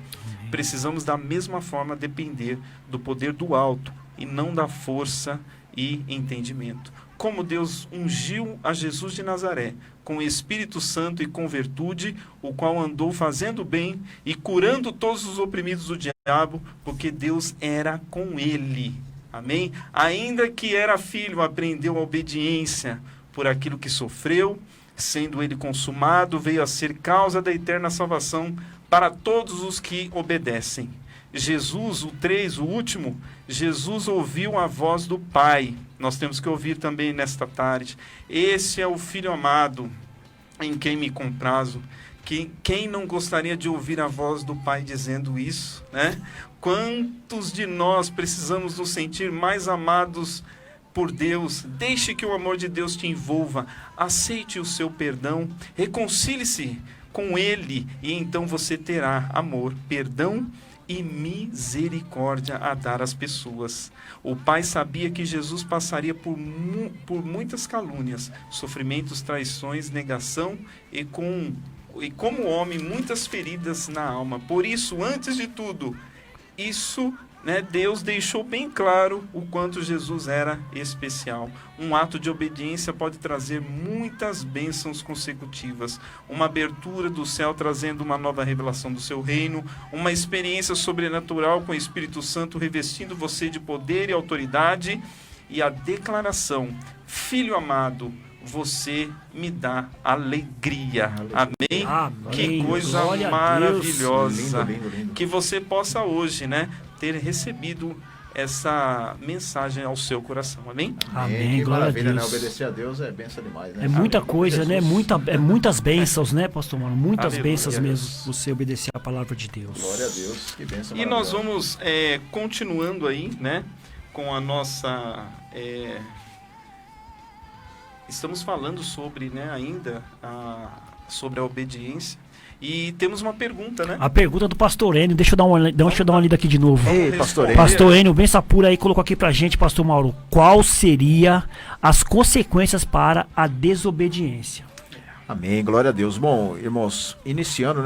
Precisamos da mesma forma depender do poder do alto e não da força e entendimento. Como Deus ungiu a Jesus de Nazaré com o Espírito Santo e com virtude, o qual andou fazendo bem e curando todos os oprimidos do diabo, porque Deus era com ele. Amém? Ainda que era filho, aprendeu a obediência por aquilo que sofreu, sendo ele consumado, veio a ser causa da eterna salvação para todos os que obedecem. Jesus, o 3, o último, Jesus ouviu a voz do Pai. Nós temos que ouvir também nesta tarde. Esse é o Filho amado, em quem me comprazo. Quem não gostaria de ouvir a voz do Pai dizendo isso, né? Quantos de nós precisamos nos sentir mais amados por Deus? Deixe que o amor de Deus te envolva. Aceite o seu perdão. Reconcilie-se com Ele e então você terá amor, perdão e misericórdia a dar às pessoas. O Pai sabia que Jesus passaria por muitas calúnias, sofrimentos, traições, negação e como homem, muitas feridas na alma. Por isso, antes de tudo, Deus deixou bem claro o quanto Jesus era especial. Um ato de obediência pode trazer muitas bênçãos consecutivas. Uma abertura do céu trazendo uma nova revelação do seu reino. Uma experiência sobrenatural com o Espírito Santo revestindo você de poder e autoridade. E a declaração: Filho amado, você me dá alegria. Amém? Amém. Que coisa Glória a maravilhosa. Lindo, lindo, lindo. Que você possa hoje, ter recebido essa mensagem ao seu coração. Amém? Amém, Que glória a maravilha, né? Deus. Obedecer a Deus é bênção demais, né? É muita Amém. coisa, né? Jesus. Muitas bênçãos, né, pastor Mano? Muitas Aleluia. bênçãos mesmo, você obedecer a palavra de Deus. Glória a Deus, que bênção E nós maravilhosa. vamos continuando aí, com a nossa... Estamos falando sobre, ainda, sobre a obediência. E temos uma pergunta, né? A pergunta do pastor Enio, deixa eu dar uma lida aqui de novo. Ei, pastor Enio. Pastor Enio, benção pura aí, colocou aqui pra gente, pastor Mauro, qual seria as consequências para a desobediência? Amém, glória a Deus. Bom, irmãos, iniciando,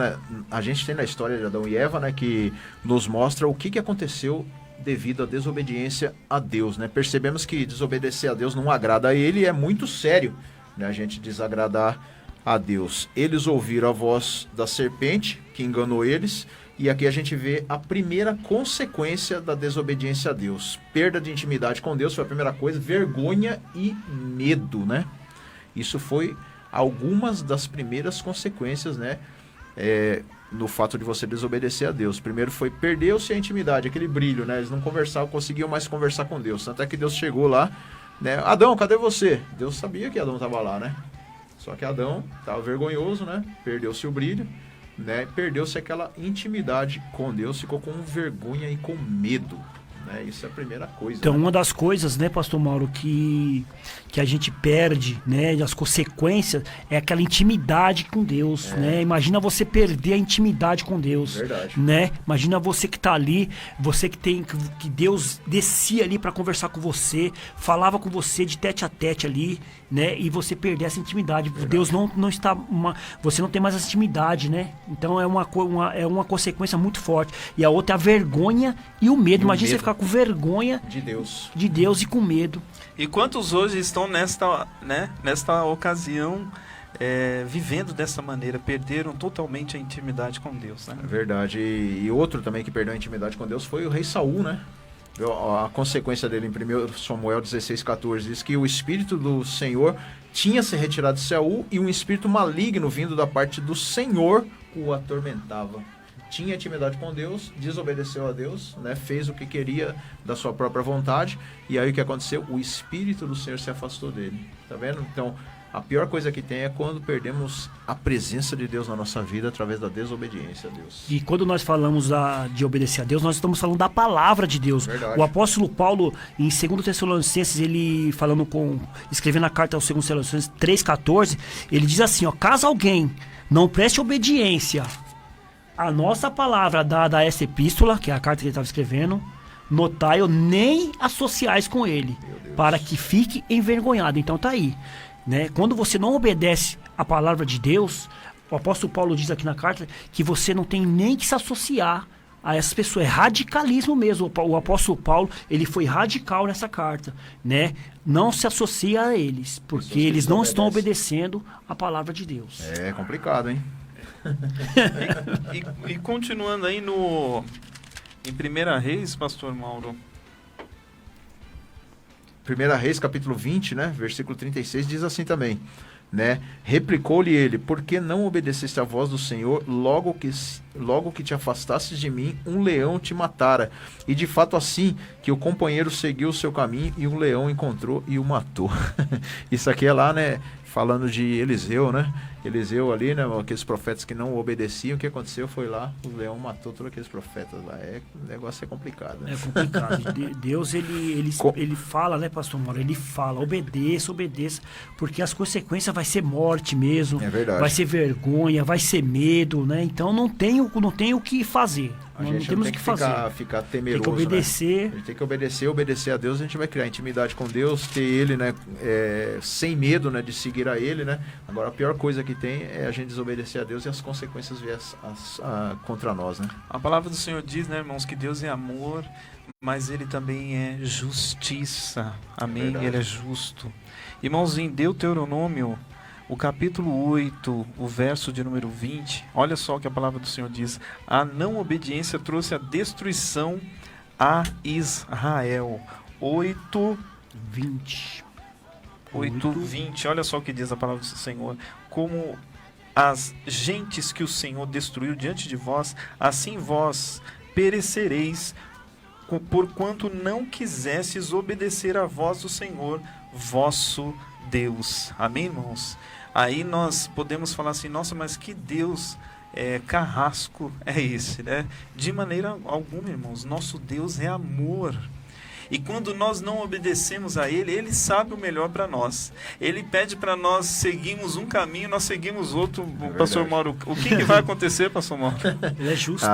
a gente tem na história de Adão e Eva, que nos mostra o que aconteceu devido à desobediência a Deus, Percebemos que desobedecer a Deus não agrada a Ele e é muito sério, a gente desagradar a Deus. Eles ouviram a voz da serpente, que enganou eles, e aqui a gente vê a primeira consequência da desobediência a Deus. Perda de intimidade com Deus foi a primeira coisa, vergonha e medo, Isso foi algumas das primeiras consequências, no fato de você desobedecer a Deus. Primeiro foi perdeu-se a intimidade, aquele brilho, Eles não conseguiam mais conversar com Deus. Tanto é que Deus chegou lá, Adão, cadê você? Deus sabia que Adão estava lá, Só que Adão estava vergonhoso, Perdeu-se o brilho, Perdeu-se aquela intimidade com Deus, ficou com vergonha e com medo, Isso é a primeira coisa. Então, uma das coisas, pastor Mauro, que a gente perde, as consequências, é aquela intimidade com Deus, Imagina você perder a intimidade com Deus. Verdade. Imagina você que tá ali, você que Deus descia ali para conversar com você, falava com você de tete a tete ali, e você perder essa intimidade. Verdade. Deus não está, você não tem mais essa intimidade, Então é uma consequência muito forte. E a outra é a vergonha e o medo. Imagina você ficar com vergonha de Deus e com medo. E quantos hoje estão nesta ocasião vivendo dessa maneira, perderam totalmente a intimidade com Deus, É verdade. E outro também que perdeu a intimidade com Deus foi o rei Saul, A consequência dele em 1 Samuel 16,14 diz que o Espírito do Senhor tinha se retirado de Saul e um espírito maligno vindo da parte do Senhor o atormentava. Tinha intimidade com Deus, desobedeceu a Deus, fez o que queria da sua própria vontade, e aí o que aconteceu? O Espírito do Senhor se afastou dele, tá vendo? Então, A pior coisa que tem é quando perdemos a presença de Deus na nossa vida através da desobediência a Deus. E quando nós falamos de obedecer a Deus, nós estamos falando da palavra de Deus. Verdade. O apóstolo Paulo, em 2 Tessalonicenses, ele escrevendo a carta aos 2 Tessalonicenses 3,14, ele diz assim, ó, caso alguém não preste obediência à nossa palavra dada a essa epístola, que é a carta que ele estava escrevendo, notai-o, nem associais com ele, para que fique envergonhado. Então tá aí, né? Quando você não obedece à palavra de Deus, o apóstolo Paulo diz aqui na carta que você não tem nem que se associar a essas pessoas. É radicalismo mesmo. O apóstolo Paulo, ele foi radical nessa carta, né? Não se associa a eles, porque eles não estão obedecendo à palavra de Deus. É complicado, hein? E continuando aí em 1 Reis, pastor Mauro. 1 Reis, capítulo 20, né? Versículo 36, diz assim também, né? Replicou-lhe ele, por que não obedeceste à voz do Senhor, logo que te afastasses de mim, um leão te matara. E de fato assim, que o companheiro seguiu o seu caminho e um leão encontrou e o matou. Isso aqui é lá, né? Falando de Eliseu, né? Eliseu ali, né? Aqueles profetas que não obedeciam, o que aconteceu foi lá, o leão matou todos aqueles profetas lá. O negócio é complicado, né? É complicado. Deus, ele fala, né, pastor Mauro? Ele fala, obedeça, porque as consequências vai ser morte mesmo. É verdade. Vai ser vergonha, vai ser medo, né? Então não tem o que fazer. A Nós gente não temos tem o que que fazer. ficar temeroso, tem que obedecer. Né? A gente tem que obedecer a Deus, a gente vai criar intimidade com Deus, ter Ele, né, sem medo, né, de seguir a Ele, né? Agora a pior coisa que tem é a gente desobedecer a Deus e as consequências vierem contra nós, né? A palavra do Senhor diz, né, irmãos, que Deus é amor, mas Ele também é justiça. Amém? Ele é justo. Irmãos, em Deuteronômio, o capítulo 8, o verso de número 20, olha só o que a palavra do Senhor diz. A não obediência trouxe a destruição a Israel. 20. 8:20, olha só o que diz a palavra do Senhor. Como as gentes que o Senhor destruiu diante de vós, assim vós perecereis, porquanto não quisestes obedecer à voz do Senhor, vosso Deus. Amém, irmãos? Aí nós podemos falar assim, nossa, mas que Deus carrasco é esse, né? De maneira alguma, irmãos, nosso Deus é amor. E quando nós não obedecemos a Ele, Ele sabe o melhor para nós. Ele pede para nós seguirmos um caminho, nós seguimos outro. Pastor Mauro, o que vai acontecer, pastor Mauro? Ele é justo.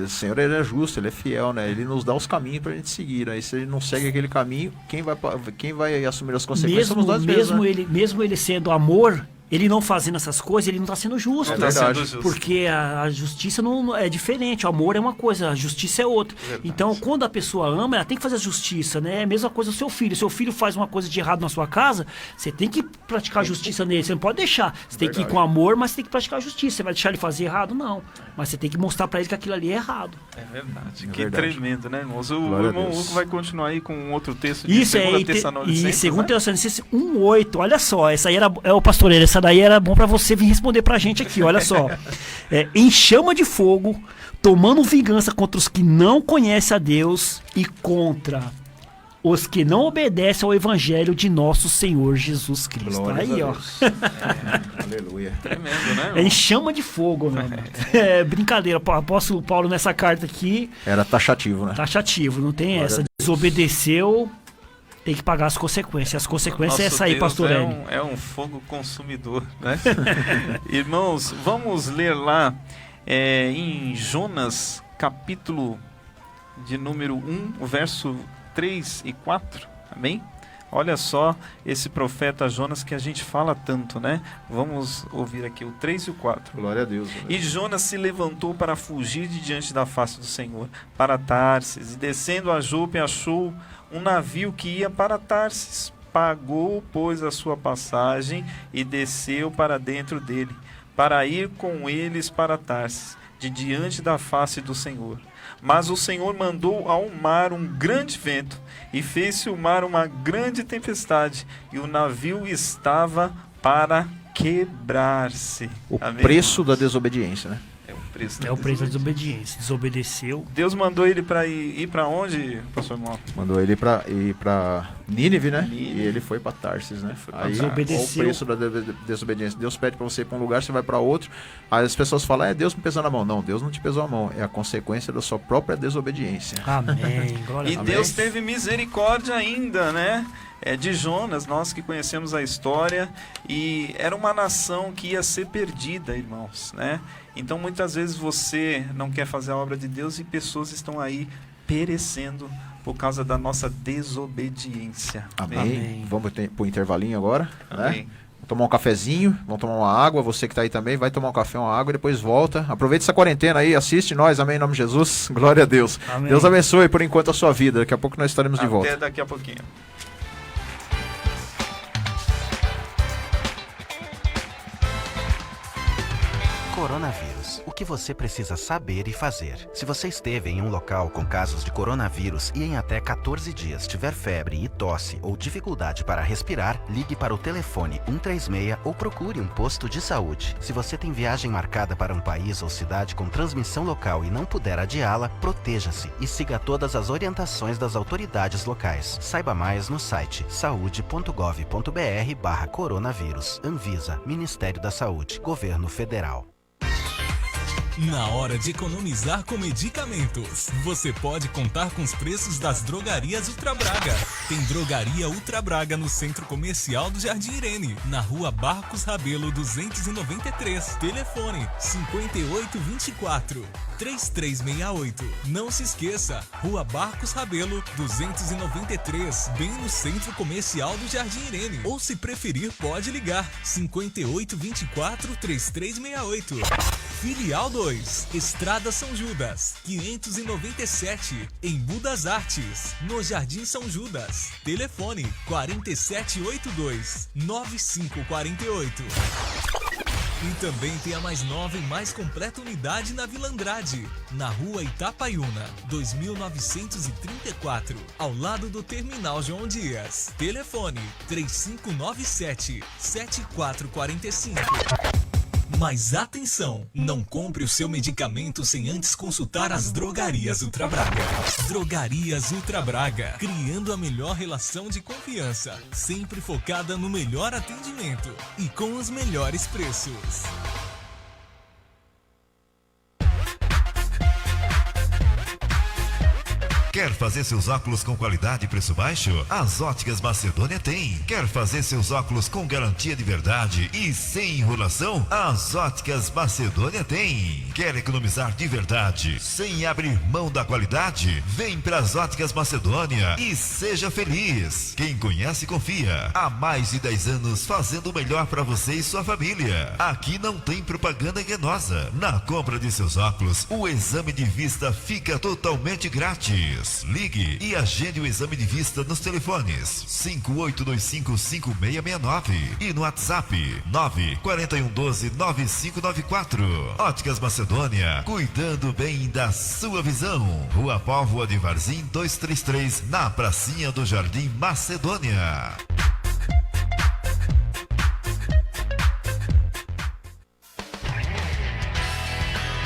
O Senhor, Ele é justo, Ele é fiel, né? Ele nos dá os caminhos para a gente seguir, né? E se Ele não segue aquele caminho, quem vai assumir as consequências somos nós mesmos, né? Mesmo ele sendo amor, ele não fazendo essas coisas, ele não está sendo justo. É verdade. Porque a justiça não é diferente. O amor é uma coisa, a justiça é outra. Verdade. Então, quando a pessoa ama, ela tem que fazer a justiça, né? É a mesma coisa o seu filho. Seu filho faz uma coisa de errado na sua casa, você tem que praticar a justiça nele. Você não pode deixar. Você tem que ir com amor, mas você tem que praticar a justiça. Você vai deixar ele fazer errado? Não. Mas você tem que mostrar para ele que aquilo ali é errado. É verdade. É que verdade. Tremendo, né, irmãos? O Glória irmão a Deus. Hugo vai continuar aí com um outro texto de Isso, 2 Tessalonicenses, e 2 né? Tessalonicenses 1:8. Olha só, essa aí é o pastoreiro. Essa daí era bom para você vir responder pra gente aqui, olha só. Em chama de fogo, tomando vingança contra os que não conhecem a Deus e contra os que não obedecem ao evangelho de nosso Senhor Jesus Cristo. Glórias Aí, a ó. Deus. Aleluia. Tremendo, né, É em chama de fogo, meu irmão. Brincadeira, o apóstolo Paulo nessa carta aqui, Era taxativo, né? taxativo, não tem Glória essa. a Deus. Desobedeceu, tem que pagar as consequências. As consequências é Nosso essa aí, Deus pastor Hélio. é um fogo consumidor, né? Irmãos, vamos ler lá em Jonas, capítulo de número 1, o verso 3 e 4, amém? Olha só esse profeta Jonas que a gente fala tanto, né? Vamos ouvir aqui o 3 e o 4. Glória a Deus. E Jonas se levantou para fugir de diante da face do Senhor, para Tarsis, e descendo a Jope achou um navio que ia para Tarsis. Pagou, pois, a sua passagem e desceu para dentro dele, para ir com eles para Tarsis, de diante da face do Senhor. Mas o Senhor mandou ao mar um grande vento, e fez-se o mar uma grande tempestade, e o navio estava para quebrar-se. O Amém, preço da irmãos? desobediência, né? É o preço da É o preço da desobediência. desobediência. Desobedeceu. Deus mandou ele para ir para onde, pastor Mauro? Mandou ele ir pra Nínive, né? Nínive. E ele foi pra Tarsis, né? pra Aí, Desobedeceu. qual o preço da desobediência? Deus pede pra você ir pra um lugar, você vai pra outro. Aí as pessoas falam, Deus me pesou na mão. Não, Deus não te pesou a mão. É a consequência da sua própria desobediência. Amém. Glória E a Deus. Deus teve misericórdia ainda, né? De Jonas, nós que conhecemos a história, e era uma nação que ia ser perdida, irmãos, né? Então muitas vezes você não quer fazer a obra de Deus e pessoas estão aí perecendo por causa da nossa desobediência. Amém. Amém. Vamos pro intervalinho agora, né? Amém. Vamos tomar um cafezinho, vamos tomar uma água. Você que tá aí também, vai tomar um café, uma água e depois volta. Aproveita essa quarentena aí, assiste nós, amém, em nome de Jesus. Glória a Deus. Amém. Deus abençoe por enquanto a sua vida. Daqui a pouco nós estaremos de volta. Até daqui a pouquinho. Coronavírus. O que você precisa saber e fazer? Se você esteve em um local com casos de coronavírus e em até 14 dias tiver febre e tosse ou dificuldade para respirar, ligue para o telefone 136 ou procure um posto de saúde. Se você tem viagem marcada para um país ou cidade com transmissão local e não puder adiá-la, proteja-se e siga todas as orientações das autoridades locais. Saiba mais no site saude.gov.br/coronavírus. Anvisa, Ministério da Saúde, Governo Federal. Na hora de economizar com medicamentos, você pode contar com os preços das drogarias Ultra Braga. Tem Drogaria Ultra Braga no Centro Comercial do Jardim Irene, na Rua Barcos Rabelo 293. Telefone 5824-3368. Não se esqueça, Rua Barcos Rabelo 293, bem no Centro Comercial do Jardim Irene. Ou se preferir, pode ligar 5824-3368. Filial 2, Estrada São Judas, 597, em Budas Artes, no Jardim São Judas. Telefone 4782-9548. E também tem a mais nova e mais completa unidade na Vila Andrade, na Rua Itapaiuna, 2934, ao lado do Terminal João Dias. Telefone 3597-7445. Mas atenção, não compre o seu medicamento sem antes consultar as Drogarias Ultra Braga. Drogarias Ultra Braga, criando a melhor relação de confiança, sempre focada no melhor atendimento e com os melhores preços. Quer fazer seus óculos com qualidade e preço baixo? As Óticas Macedônia tem. Quer fazer seus óculos com garantia de verdade e sem enrolação? As Óticas Macedônia tem. Quer economizar de verdade sem abrir mão da qualidade? Vem para as Óticas Macedônia e seja feliz. Quem conhece, confia. Há mais de 10 anos fazendo o melhor para você e sua família. Aqui não tem propaganda enganosa. Na compra de seus óculos, o exame de vista fica totalmente grátis. Ligue e agende o exame de vista nos telefones 5825-5669 e no WhatsApp 94112-9594. Óticas Macedônia, cuidando bem da sua visão. Rua Póvoa de Varzim 233, na pracinha do Jardim Macedônia.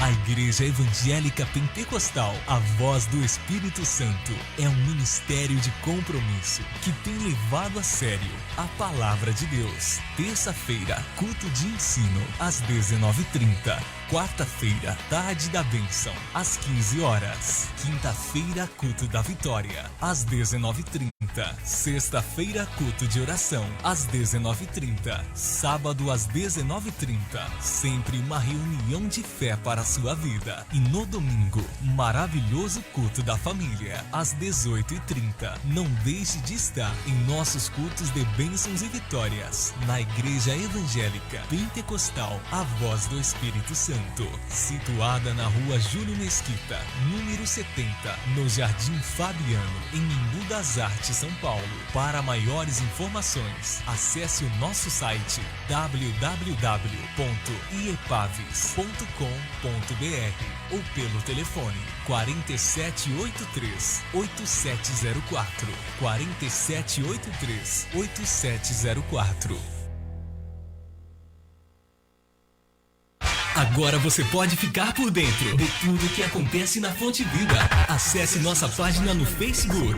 A Igreja Evangélica Pentecostal, a Voz do Espírito Santo, é um ministério de compromisso que tem levado a sério a Palavra de Deus. Terça-feira, culto de ensino, às 19h30. Quarta-feira, tarde da bênção, às 15 horas. Quinta-feira, culto da vitória, às 19h30. Sexta-feira, culto de oração, às 19h30. Sábado, às 19h30. Sempre uma reunião de fé para a sua vida. E no domingo, maravilhoso culto da família, às 18h30. Não deixe de estar em nossos cultos de bênçãos e vitórias, na Igreja Evangélica Pentecostal, a Voz do Espírito Santo, situada na Rua Júlio Mesquita, número 70, no Jardim Fabiano, em Embu das Artes, São Paulo. Para maiores informações, acesse o nosso site www.iepaves.com.br ou pelo telefone 4783-8704, 4783-8704. Agora você pode ficar por dentro de tudo que acontece na Fonte Vida. Acesse nossa página no Facebook.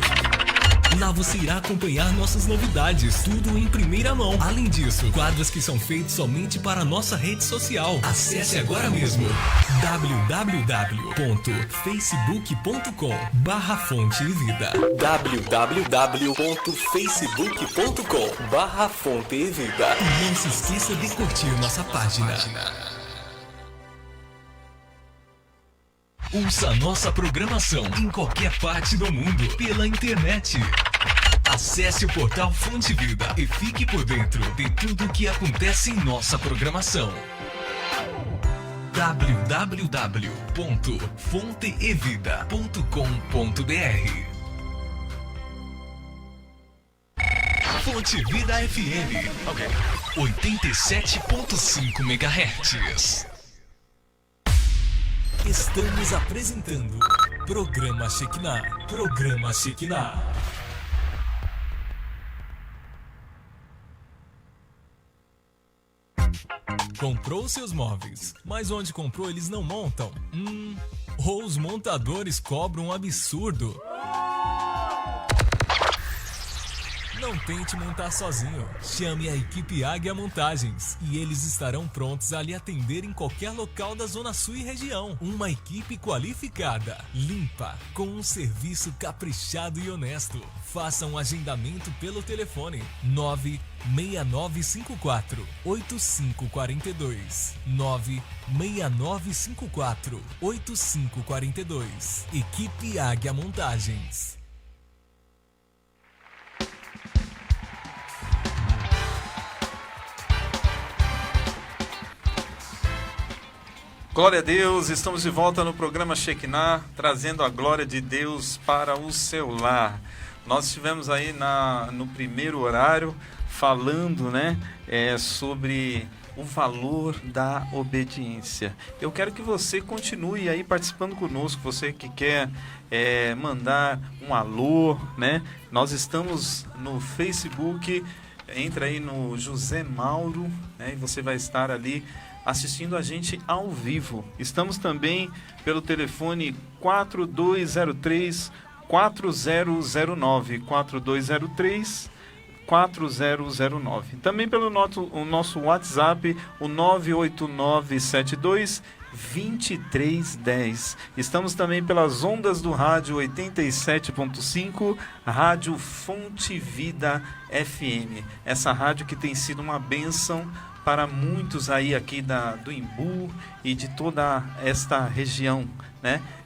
Lá você irá acompanhar nossas novidades, tudo em primeira mão. Além disso, quadros que são feitos somente para a nossa rede social. Acesse agora mesmo www.facebook.com/Fonte Vida. www.facebook.com/Fonte Vida. E não se esqueça de curtir nossa página. Ouça nossa programação em qualquer parte do mundo pela internet. Acesse o portal Fonte Vida e fique por dentro de tudo o que acontece em nossa programação. www.fonteevida.com.br Fonte Vida FM 87.5 MHz. Estamos apresentando Programa Shekinah. Programa Shekinah. Comprou seus móveis, mas onde comprou eles não montam? Ou os montadores cobram um absurdo? Não tente montar sozinho. Chame a equipe Águia Montagens e eles estarão prontos a lhe atender em qualquer local da Zona Sul e região. Uma equipe qualificada, limpa, com um serviço caprichado e honesto. Faça um agendamento pelo telefone 96954-8542. 96954-8542. Equipe Águia Montagens. Glória a Deus, estamos de volta no programa Shekinah, trazendo a glória de Deus para o seu lar. Nós estivemos aí no primeiro horário falando, sobre o valor da obediência. Eu quero que você continue aí participando conosco, você que quer mandar um alô, Nós estamos no Facebook, entra aí no José Mauro, e você vai estar ali assistindo a gente ao vivo. Estamos também pelo telefone 4203-4009, 4203-4009. Também pelo nosso WhatsApp, o 98972-2310. Estamos também pelas ondas do rádio 87.5, Rádio Fonte Vida FM. Essa rádio que tem sido uma bênção para muitos aí aqui do Imbu e de toda esta região,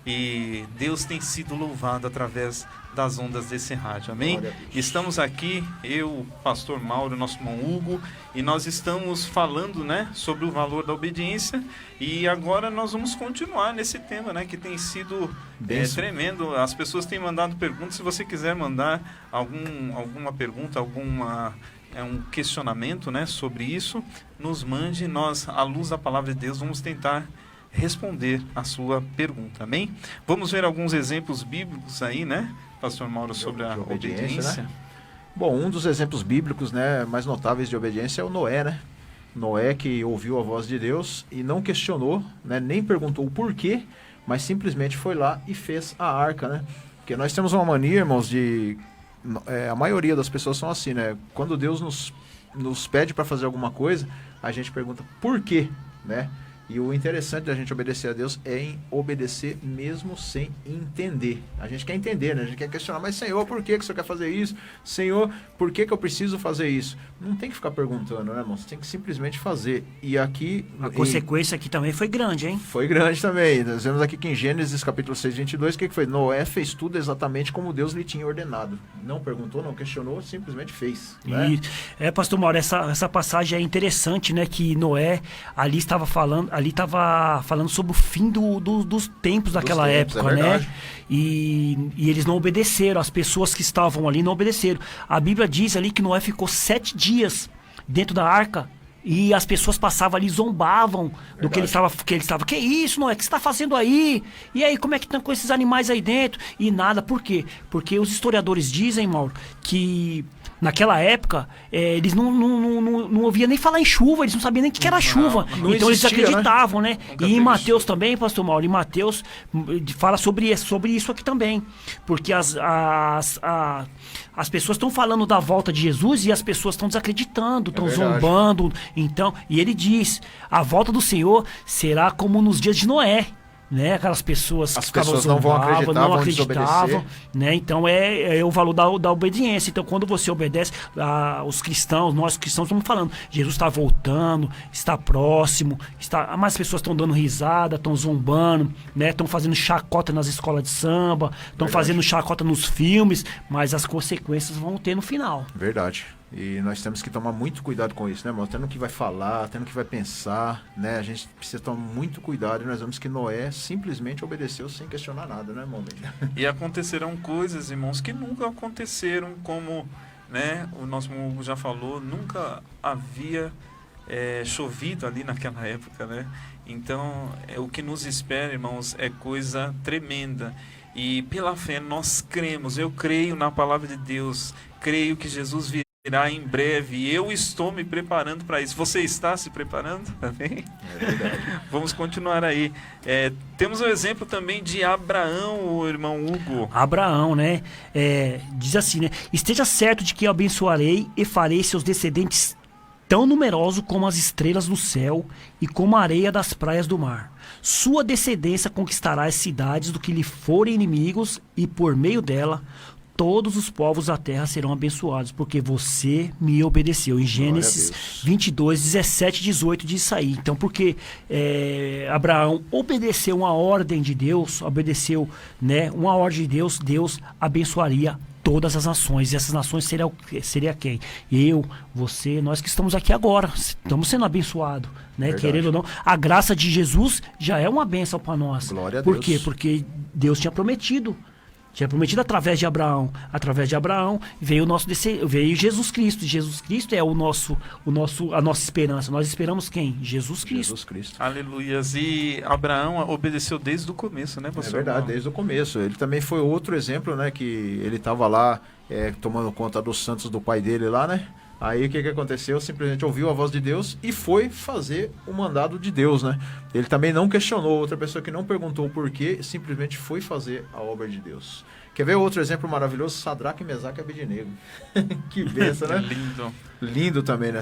E Deus tem sido louvado através das ondas desse rádio, amém? Estamos aqui, eu, pastor Mauro, nosso irmão Hugo, e nós estamos falando, sobre o valor da obediência, e agora nós vamos continuar nesse tema, que tem sido tremendo. As pessoas têm mandado perguntas. Se você quiser mandar alguma pergunta, um questionamento, sobre isso, nos mande. Nós, à luz da palavra de Deus, vamos tentar responder a sua pergunta, amém? Vamos ver alguns exemplos bíblicos aí, Pastor Mauro, sobre a obediência. Bom, um dos exemplos bíblicos, mais notáveis de obediência é o Noé, Noé, que ouviu a voz de Deus e não questionou, nem perguntou o porquê, mas simplesmente foi lá e fez a arca, Porque nós temos uma mania, irmãos, a maioria das pessoas são assim, Quando Deus nos pede para fazer alguma coisa, a gente pergunta por quê, E o interessante da gente obedecer a Deus é em obedecer mesmo sem entender. A gente quer entender, A gente quer questionar, mas Senhor, por que o Senhor quer fazer isso? Senhor, por que eu preciso fazer isso? Não tem que ficar perguntando, irmão? Você tem que simplesmente fazer. E aqui... A consequência aqui também foi grande, hein? Foi grande também. Nós vemos aqui que em Gênesis capítulo 6, 22, o que foi? Noé fez tudo exatamente como Deus lhe tinha ordenado. Não perguntou, não questionou, simplesmente fez. Pastor Mauro, essa passagem é interessante, Que Noé ali estava falando sobre o fim dos tempos daquela época, E eles não obedeceram, as pessoas que estavam ali não obedeceram. A Bíblia diz ali que Noé ficou 7 dias dentro da arca e as pessoas passavam ali, zombavam do que ele estava. Que isso, Noé? O que você está fazendo aí? E aí, como é que estão com esses animais aí dentro? E nada, por quê? Porque os historiadores dizem, Mauro, que Naquela época, eles não ouviam nem falar em chuva, eles não sabiam nem o que era chuva. Não então existia, eles acreditavam, né? Nunca E em teve Mateus também, pastor Mauro, em Mateus fala sobre isso aqui também. Porque as pessoas estão falando da volta de Jesus e as pessoas estão desacreditando, estão zombando. Então, e ele diz, a volta do Senhor será como nos dias de Noé. Né? Aquelas pessoas que as pessoas não não vão acreditavam, né? Então é o valor da obediência. Então quando você obedece, os cristãos, nós cristãos estamos falando, Jesus está voltando, está próximo, mas as pessoas estão dando risada, estão zombando, né? Estão fazendo chacota nas escolas de samba, estão fazendo chacota nos filmes, mas as consequências vão ter no final. Verdade. E nós temos que tomar muito cuidado com isso, né, irmão? Tendo que vai falar, tendo que vai pensar, né? A gente precisa tomar muito cuidado e nós vemos que Noé simplesmente obedeceu sem questionar nada, né, irmão? E acontecerão coisas, irmãos, que nunca aconteceram, como, né, o nosso Hugo já falou, nunca havia chovido ali naquela época, né? Então, o que nos espera, irmãos, é coisa tremenda. E pela fé nós cremos, eu creio na palavra de Deus, creio que Jesus virá em breve, e eu estou me preparando para isso. Você está se preparando também? É verdade. Vamos continuar aí. Temos o exemplo também de Abraão, o irmão Hugo. Abraão, né? Diz assim, né? Esteja certo de que eu abençoarei e farei seus descendentes tão numerosos como as estrelas do céu e como a areia das praias do mar. Sua descendência conquistará as cidades do que lhe forem inimigos, e por meio dela todos os povos da terra serão abençoados, porque você me obedeceu. Em Gênesis 22, 17 e 18 diz isso aí. Então, porque Abraão obedeceu uma ordem de Deus, obedeceu, né, uma ordem de Deus, Deus abençoaria todas as nações. E essas nações seria quem? Eu, você, nós que estamos aqui agora. Estamos sendo abençoados, né? Querendo ou não. A graça de Jesus já é uma bênção para nós. Glória a Por Deus. quê? Porque Deus tinha prometido. Tinha prometido através de Abraão. Através de Abraão veio Jesus Cristo. Jesus Cristo é a nossa esperança. Nós esperamos quem? Jesus Cristo. Jesus Cristo. Aleluias. E Abraão obedeceu desde o começo, né, pastor? É verdade, desde o começo. Ele também foi outro exemplo, né? Que ele estava lá tomando conta dos santos do pai dele lá, né? Aí o que aconteceu? Simplesmente ouviu a voz de Deus e foi fazer o mandado de Deus, né? Ele também não questionou, outra pessoa que não perguntou o porquê, simplesmente foi fazer a obra de Deus. Quer ver outro exemplo maravilhoso? Sadraque, Mesaque e Abednego. Que bênção, né? Lindo. Lindo também, né?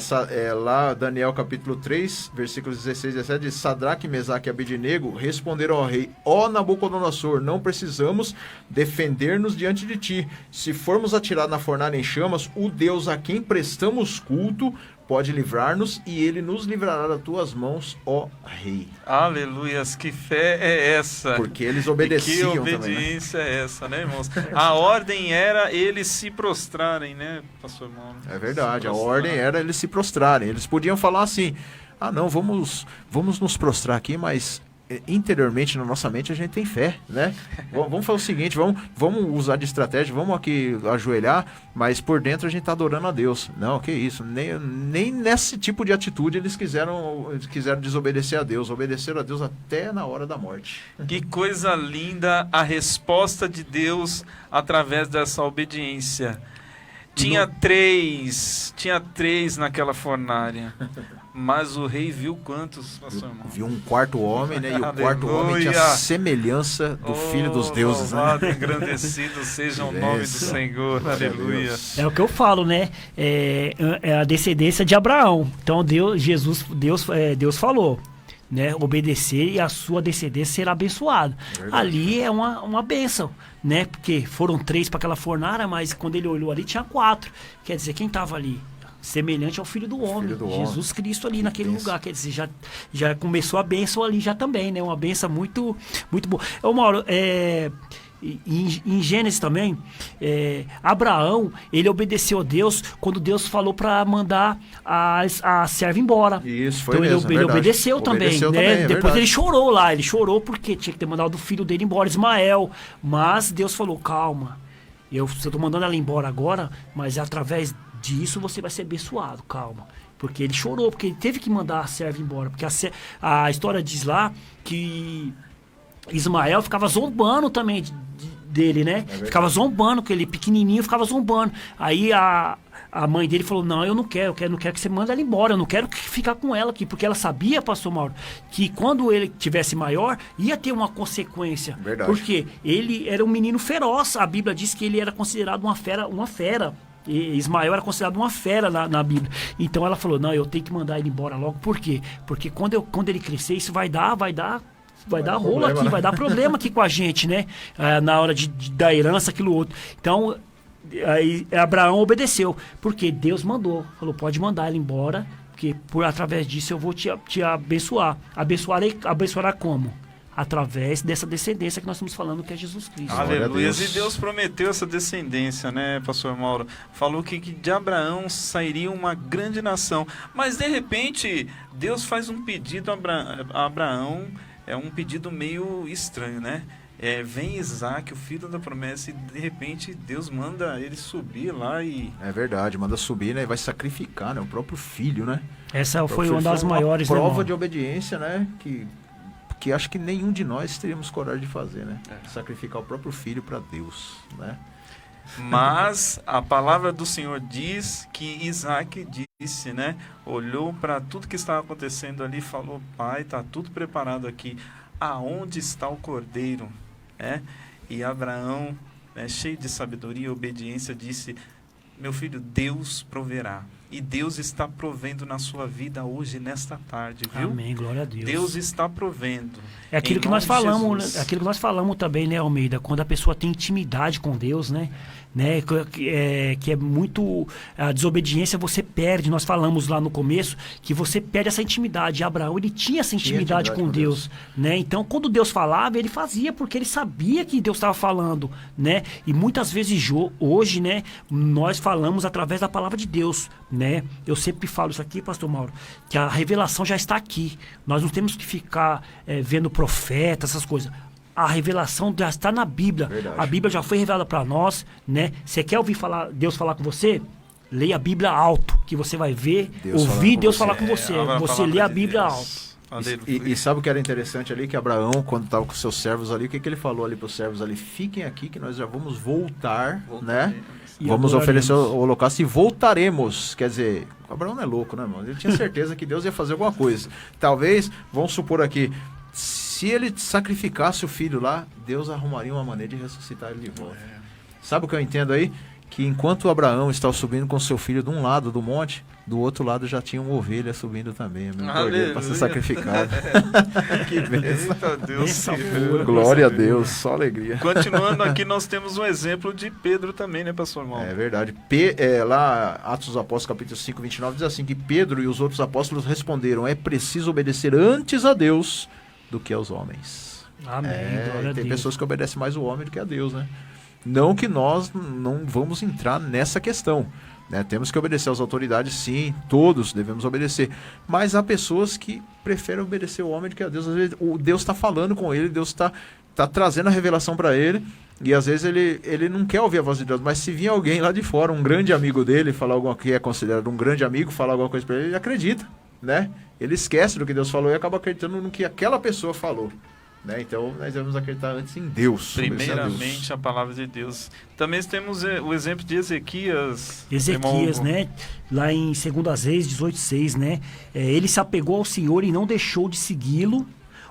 Lá, Daniel capítulo 3, versículos 16 e 17, diz: Sadraque, Mesaque e Abednego responderam ao rei: Ó Nabucodonosor, não precisamos defender-nos diante de ti. Se formos atirados na fornalha em chamas, o Deus a quem prestamos culto pode livrar-nos, e ele nos livrará das tuas mãos, ó rei. Aleluias, que fé é essa? Porque eles obedeciam também. Que obediência é essa, né, irmãos? A ordem era eles se prostrarem, né, pastor Mauro? É verdade, a ordem era eles se prostrarem. Eles podiam falar assim: ah não, vamos nos prostrar aqui, mas interiormente, na nossa mente, a gente tem fé, né? Vamos fazer o seguinte, vamos usar de estratégia, vamos aqui ajoelhar, mas por dentro a gente está adorando a Deus. Não, que isso, nem nesse tipo de atitude eles quiseram desobedecer a Deus, obedeceram a Deus até na hora da morte. Que coisa linda a resposta de Deus através dessa obediência. Tinha três naquela fornalha. Mas o rei viu quantos, pastor irmão? Viu um quarto homem, né? E o quarto homem tinha a semelhança do Filho dos Deuses, louvado, né? Engrandecido seja o nome do Senhor. Aleluia. É o que eu falo, né? É a descendência de Abraão. Então Deus falou, né? Obedecer e a sua descendência será abençoada. Ali é uma bênção, né? Porque foram 3 para aquela fornalha, mas quando ele olhou ali tinha 4. Quer dizer, quem estava ali? Semelhante ao Filho do Homem, Jesus Cristo ali naquele lugar. Quer dizer, já começou a bênção ali já também, né? Uma bênção muito, muito boa. Mauro, em Gênesis também, Abraão, ele obedeceu a Deus quando Deus falou para mandar a serva embora. Isso, foi então mesmo, ele obedeceu também, né? Depois verdade. Ele chorou porque tinha que ter mandado o filho dele embora, Ismael. Mas Deus falou: calma, eu estou mandando ela embora agora, mas através disso você vai ser abençoado, calma. Porque ele chorou, porque ele teve que mandar a serva embora. Porque a história diz lá que Ismael ficava zombando também dele, né? Ficava zombando com ele, pequenininho, ficava zombando. Aí a mãe dele falou, não, eu não quero que você mande ela embora, eu não quero ficar com ela aqui, porque ela sabia, pastor Mauro, que quando ele tivesse maior, ia ter uma consequência. Verdade. Porque ele era um menino feroz, a Bíblia diz que ele era considerado uma fera. E Ismael era considerado uma fera na Bíblia. Então ela falou, não, eu tenho que mandar ele embora logo. Por quê? Porque quando ele crescer, isso vai dar rolo aqui, né? Vai dar problema aqui com a gente, né? Na hora da herança, aquilo outro. Então, aí Abraão obedeceu, porque Deus mandou. Falou, pode mandar ele embora, porque através disso eu vou te abençoar. Abençoará como? Através dessa descendência que nós estamos falando, que é Jesus Cristo. Aleluia. E Deus prometeu essa descendência, né, pastor Mauro? Falou que de Abraão sairia uma grande nação. Mas, de repente, Deus faz um pedido a Abraão, é um pedido meio estranho, né? Vem Isaac, o filho da promessa, e de repente Deus manda ele subir lá e... É verdade, manda subir, né? E vai sacrificar, né? O próprio filho, né? Essa foi uma das maiores... prova de obediência, né? Que acho que nenhum de nós teríamos coragem de fazer, né? Sacrificar o próprio filho para Deus, né? Mas a palavra do Senhor diz que Isaac disse, né? Olhou para tudo que estava acontecendo ali e falou, pai, está tudo preparado aqui. Aonde está o cordeiro? E Abraão, cheio de sabedoria e obediência, disse, meu filho, Deus proverá. E Deus está provendo na sua vida hoje, nesta tarde, viu? Amém, glória a Deus. Deus está provendo. É aquilo que nós falamos, aquilo que nós falamos também, né, Almeida? Quando a pessoa tem intimidade com Deus, né? Que é muito... A desobediência você perde. Nós falamos lá no começo que você perde essa intimidade. Abraão, ele tinha essa intimidade com Deus, né? Então, quando Deus falava, ele fazia porque ele sabia que Deus estava falando, né? E muitas vezes hoje, né, nós falamos através da palavra de Deus, né? Eu sempre falo isso aqui, pastor Mauro, que a revelação já está aqui. Nós não temos que ficar vendo profetas, essas coisas. A revelação já está na Bíblia. Verdade. A Bíblia já foi revelada para nós, né? Você quer ouvir Deus falar com você? Leia a Bíblia alto, que você vai ver, Deus falar com você. Você lê a Bíblia alto. E sabe o que era interessante ali? Que Abraão, quando estava com seus servos ali, o que ele falou ali para os servos ali? Fiquem aqui que nós já vamos voltar, né? Vamos oferecer o holocausto e voltaremos. Quer dizer, Abraão não é louco, né, mano? Ele tinha certeza que Deus ia fazer alguma coisa. Talvez, vamos supor aqui, se ele sacrificasse o filho lá, Deus arrumaria uma maneira de ressuscitar ele de volta. Sabe o que eu entendo aí? Que enquanto Abraão estava subindo com seu filho de um lado do monte, do outro lado já tinha uma ovelha subindo também, meu cordeiro, para ser sacrificado. Que bênção. Deus. Glória a Deus, só alegria. Continuando aqui, nós temos um exemplo de Pedro também, né, pastor Mauro? É verdade. Lá, Atos dos Apóstolos, capítulo 5, 29, diz assim, que Pedro e os outros apóstolos responderam, é preciso obedecer antes a Deus do que aos homens. Amém. Glória a tem Deus. pessoas que obedecem mais o homem do que a Deus, né? Não que nós não vamos entrar nessa questão, né? Temos que obedecer às autoridades, sim, todos devemos obedecer. Mas há pessoas que preferem obedecer o homem do que a Deus. Às vezes o Deus está falando com ele, Deus está trazendo a revelação para ele, e às vezes ele não quer ouvir a voz de Deus, mas se vir alguém lá de fora, um grande amigo dele, falar alguma que é considerado um grande amigo, falar alguma coisa para ele, ele acredita, né? Ele esquece do que Deus falou e acaba acreditando no que aquela pessoa falou. Né? Então, nós devemos acreditar antes em Deus. Primeiramente, a palavra de Deus. Também temos o exemplo de Ezequias. Ezequias, né? Lá em 2 Reis 18:6, né? Ele se apegou ao Senhor e não deixou de segui-lo,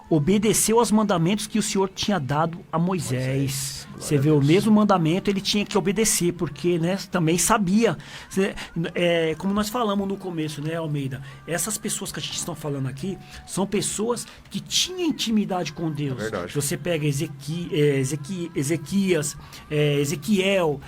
obedeceu aos mandamentos que o Senhor tinha dado a Moisés. Você vê, o mesmo mandamento ele tinha que obedecer, porque, né, também sabia. Como nós falamos no começo, né, Almeida? Essas pessoas que a gente está falando aqui são pessoas que tinham intimidade com Deus. É verdade. Você pega Ezequias, Ezequiel,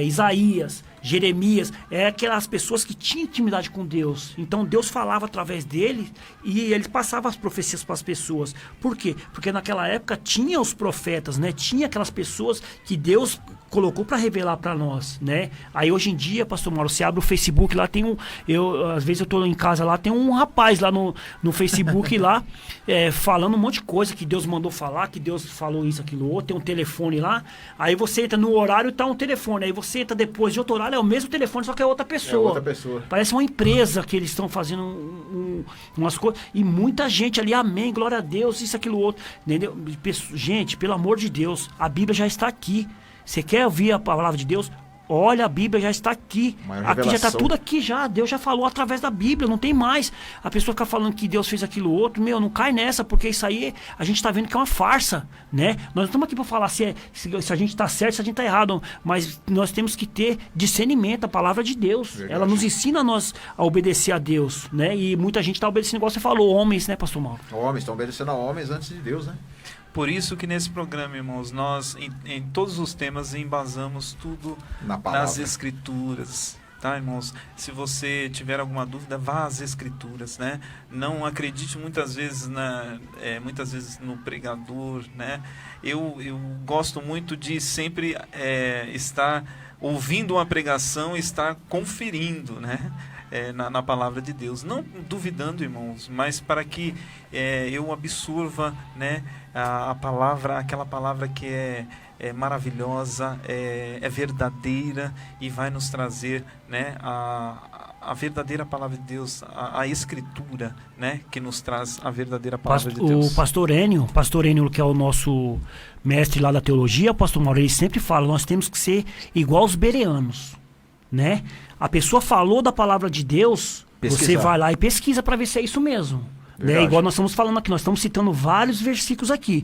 Isaías, Jeremias, aquelas pessoas que tinham intimidade com Deus. Então Deus falava através dele e ele passava as profecias para as pessoas. Por quê? Porque naquela época tinha os profetas, né? Tinha aquelas pessoas que Deus colocou para revelar para nós, né? Aí hoje em dia, pastor Mauro, você abre o Facebook, lá tem às vezes eu tô em casa lá, tem um rapaz lá no Facebook lá, falando um monte de coisa que Deus mandou falar, que Deus falou isso, aquilo, outro, tem um telefone lá, aí você entra no horário e tá um telefone, aí você entra depois de outro horário, é o mesmo telefone, só que é outra pessoa. Parece uma empresa que eles estão fazendo umas coisas, e muita gente ali, amém, glória a Deus, isso, aquilo, outro, entendeu? Gente, pelo amor de Deus, a Bíblia já está aqui. Você quer ouvir a palavra de Deus? Olha, a Bíblia já está aqui. Aqui já está tudo aqui já. Deus já falou através da Bíblia, não tem mais. A pessoa fica falando que Deus fez aquilo outro, não cai nessa, porque isso aí a gente está vendo que é uma farsa, né? Nós não estamos aqui para falar se a gente está certo, se a gente está errado, mas nós temos que ter discernimento, a palavra de Deus. Verdade. Ela nos ensina a nós a obedecer a Deus, né? E muita gente está obedecendo, igual você falou, homens, né, pastor Mauro? Homens, estão obedecendo a homens antes de Deus, né? Por isso que nesse programa, irmãos, nós em todos os temas embasamos tudo nas Escrituras, tá, irmãos? Se você tiver alguma dúvida, vá às Escrituras, né? Não acredite muitas vezes no pregador, né? Eu gosto muito de sempre estar ouvindo uma pregação, estar conferindo, né? Na palavra de Deus, não duvidando, irmãos, mas para que eu absorva, né, a palavra, aquela palavra que é maravilhosa, é verdadeira e vai nos trazer, né, a verdadeira palavra de Deus, a Escritura, né, que nos traz a verdadeira palavra de Deus. O pastor Enio, que é o nosso mestre lá da teologia, o pastor Mauro, ele sempre fala, nós temos que ser igual aos bereanos, né? A pessoa falou da palavra de Deus, você vai lá e pesquisa para ver se é isso mesmo. Né? Igual nós estamos falando aqui, nós estamos citando vários versículos aqui.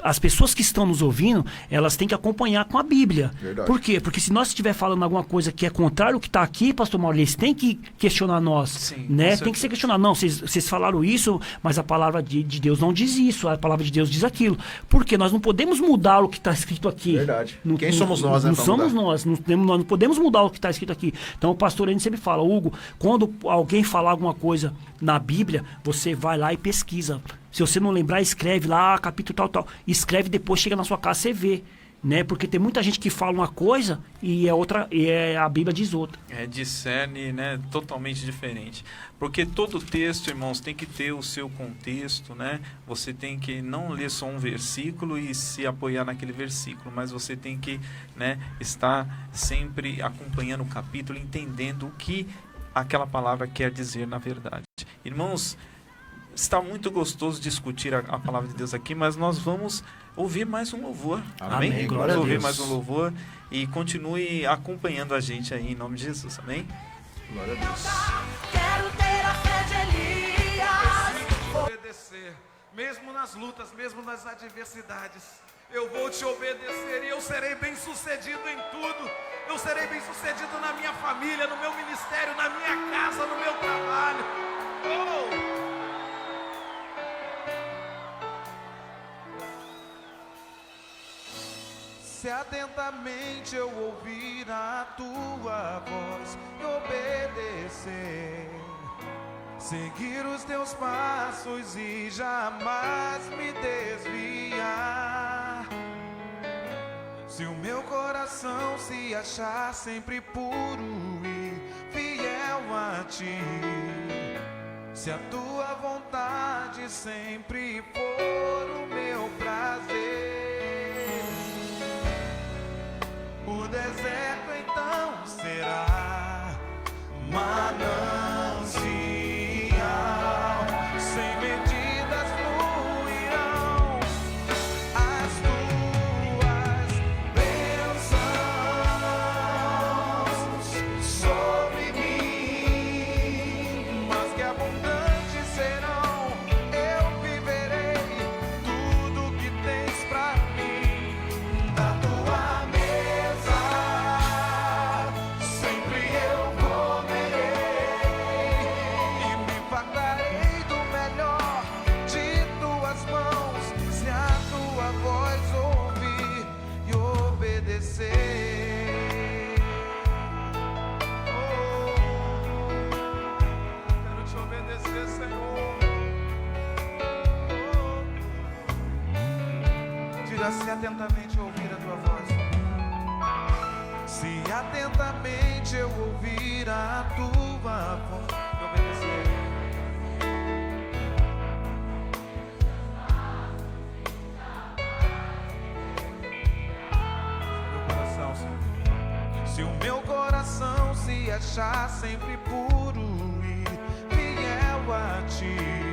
As pessoas que estão nos ouvindo, elas têm que acompanhar com a Bíblia. Verdade. Por quê? Porque se nós estiver falando alguma coisa que é contrário ao que está aqui, pastor Mauro, eles têm que questionar nós. Sim, né? Tem que ser questionado. Não, vocês falaram isso, mas a palavra de Deus não diz isso. A palavra de Deus diz aquilo. Porque nós não podemos mudar o que está escrito aqui. Verdade. Quem somos nós, né? Não somos nós. Nós não podemos mudar o que está escrito aqui. Então o pastor Enio sempre fala, Hugo, quando alguém falar alguma coisa na Bíblia, você vai lá e pesquisa. Se você não lembrar, escreve lá, capítulo tal. Escreve, depois chega na sua casa, você vê. Né? Porque tem muita gente que fala uma coisa e a Bíblia diz outra. Discerne, né? Totalmente diferente. Porque todo texto, irmãos, tem que ter o seu contexto, né? Você tem que não ler só um versículo e se apoiar naquele versículo, mas você tem que, né, estar sempre acompanhando o capítulo, entendendo o que aquela palavra quer dizer na verdade. Irmãos, está muito gostoso discutir a palavra de Deus aqui, mas nós vamos ouvir mais um louvor. Amém? Amém. Vamos ouvir mais um louvor e continue acompanhando a gente aí, em nome de Jesus. Amém? Glória a Deus. Quero ter a fé de Elias. Obedecer, mesmo nas lutas, mesmo nas adversidades. Eu vou te obedecer e eu serei bem sucedido em tudo. Eu serei bem sucedido na minha família, no meu ministério, na minha casa, no meu trabalho. Oh! Se atentamente eu ouvir a tua voz e obedecer, seguir os teus passos e jamais me desviar. Se o meu coração se achar sempre puro e fiel a ti, se a tua vontade sempre for o meu prazer, o deserto então será manancial, sem medidas fluirão as tuas bênçãos sobre mim, mas que abundantes serão, eu viverei tudo que tens pra mim, da tua mesa sempre eu comerei e me fartarei do melhor de tuas mãos, se a tua voz ouvir e obedecer. Quero te obedecer, Senhor. Diga-se atentamente ouvir a tua voz. Se atentamente eu ouvir a tua voz e obedecer. Meu coração, Senhor. Se o meu coração se achar sempre puro e fiel a ti,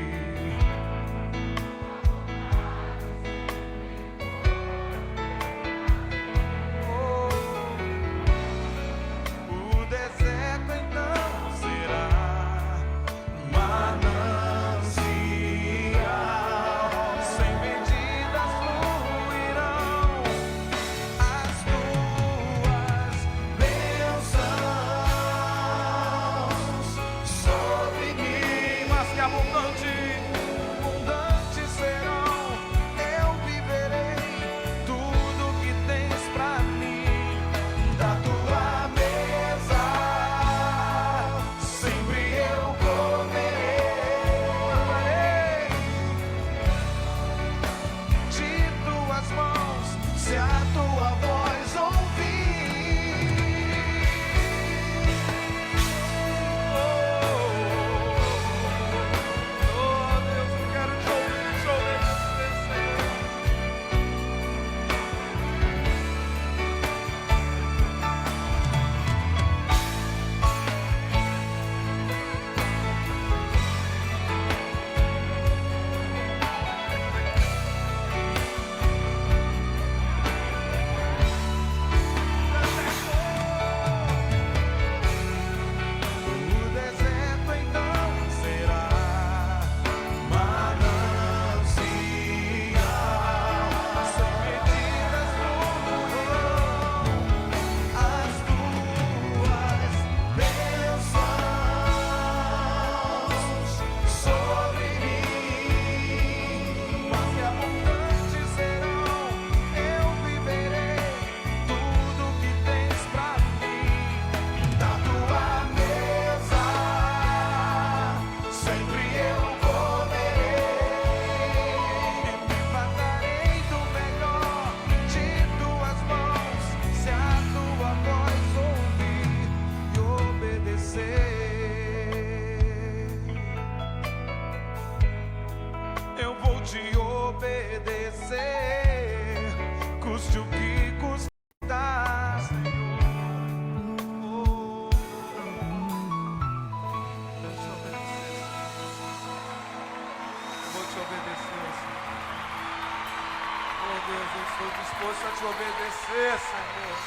disposto a te obedecer, Senhor.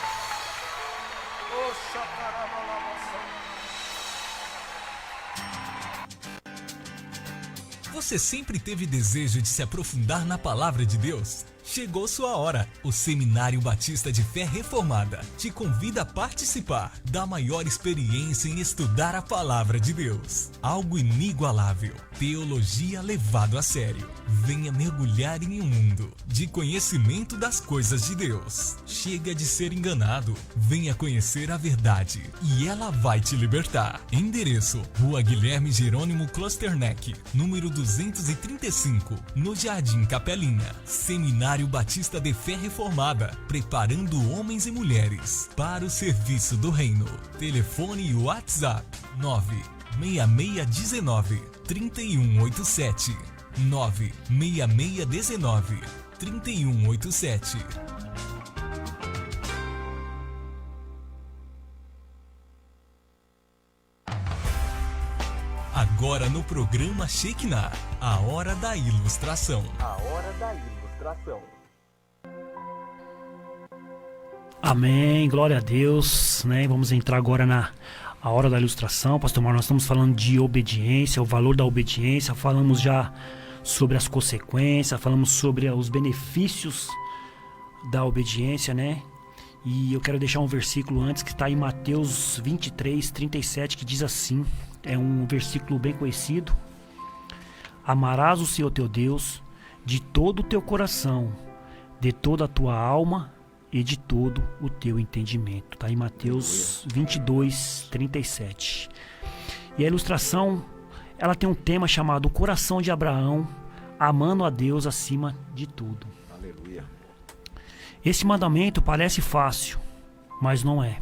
Você sempre teve desejo de se aprofundar na palavra de Deus? Chegou sua hora! O Seminário Batista de Fé Reformada te convida a participar da maior experiência em estudar a palavra de Deus. Algo inigualável. Teologia levado a sério. Venha mergulhar em um mundo de conhecimento das coisas de Deus. Chega de ser enganado. Venha conhecer a verdade e ela vai te libertar. Endereço: Rua Guilherme Jerônimo Klosterneck, número 235, no Jardim Capelinha. Seminário Batista de Fé Reformada, preparando homens e mulheres para o serviço do reino. Telefone e WhatsApp 96619-3187 96619-3187. Agora no programa Shekinah, a hora da ilustração. A hora da ilustração. Amém, glória a Deus, né? Vamos entrar agora na hora da ilustração. Pastor Mauro, nós estamos falando de obediência, o valor da obediência, falamos já sobre as consequências, falamos sobre os benefícios da obediência, né? E eu quero deixar um versículo antes que está em Mateus 23:37, que diz assim, é um versículo bem conhecido: amarás o Senhor teu Deus de todo o teu coração, de toda a tua alma e de todo o teu entendimento. Está em Mateus 22:37. E a ilustração, ela tem um tema chamado o coração de Abraão, amando a Deus acima de tudo. Aleluia. Esse mandamento parece fácil, mas não é.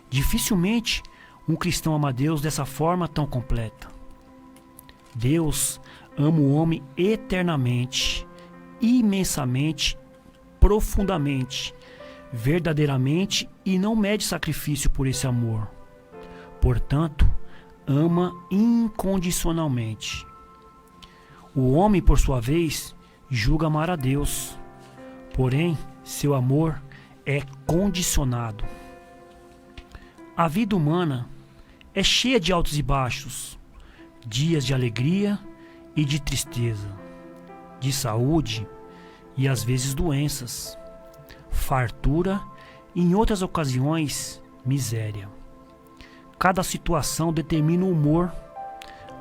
Dificilmente um cristão ama Deus dessa forma tão completa. Deus ama o homem eternamente, imensamente, profundamente, verdadeiramente e não mede sacrifício por esse amor. Portanto, ama incondicionalmente. O homem, por sua vez, julga amar a Deus, porém, seu amor é condicionado. A vida humana é cheia de altos e baixos, dias de alegria e de tristeza, de saúde e às vezes doenças, fartura e em outras ocasiões miséria. Cada situação determina o humor,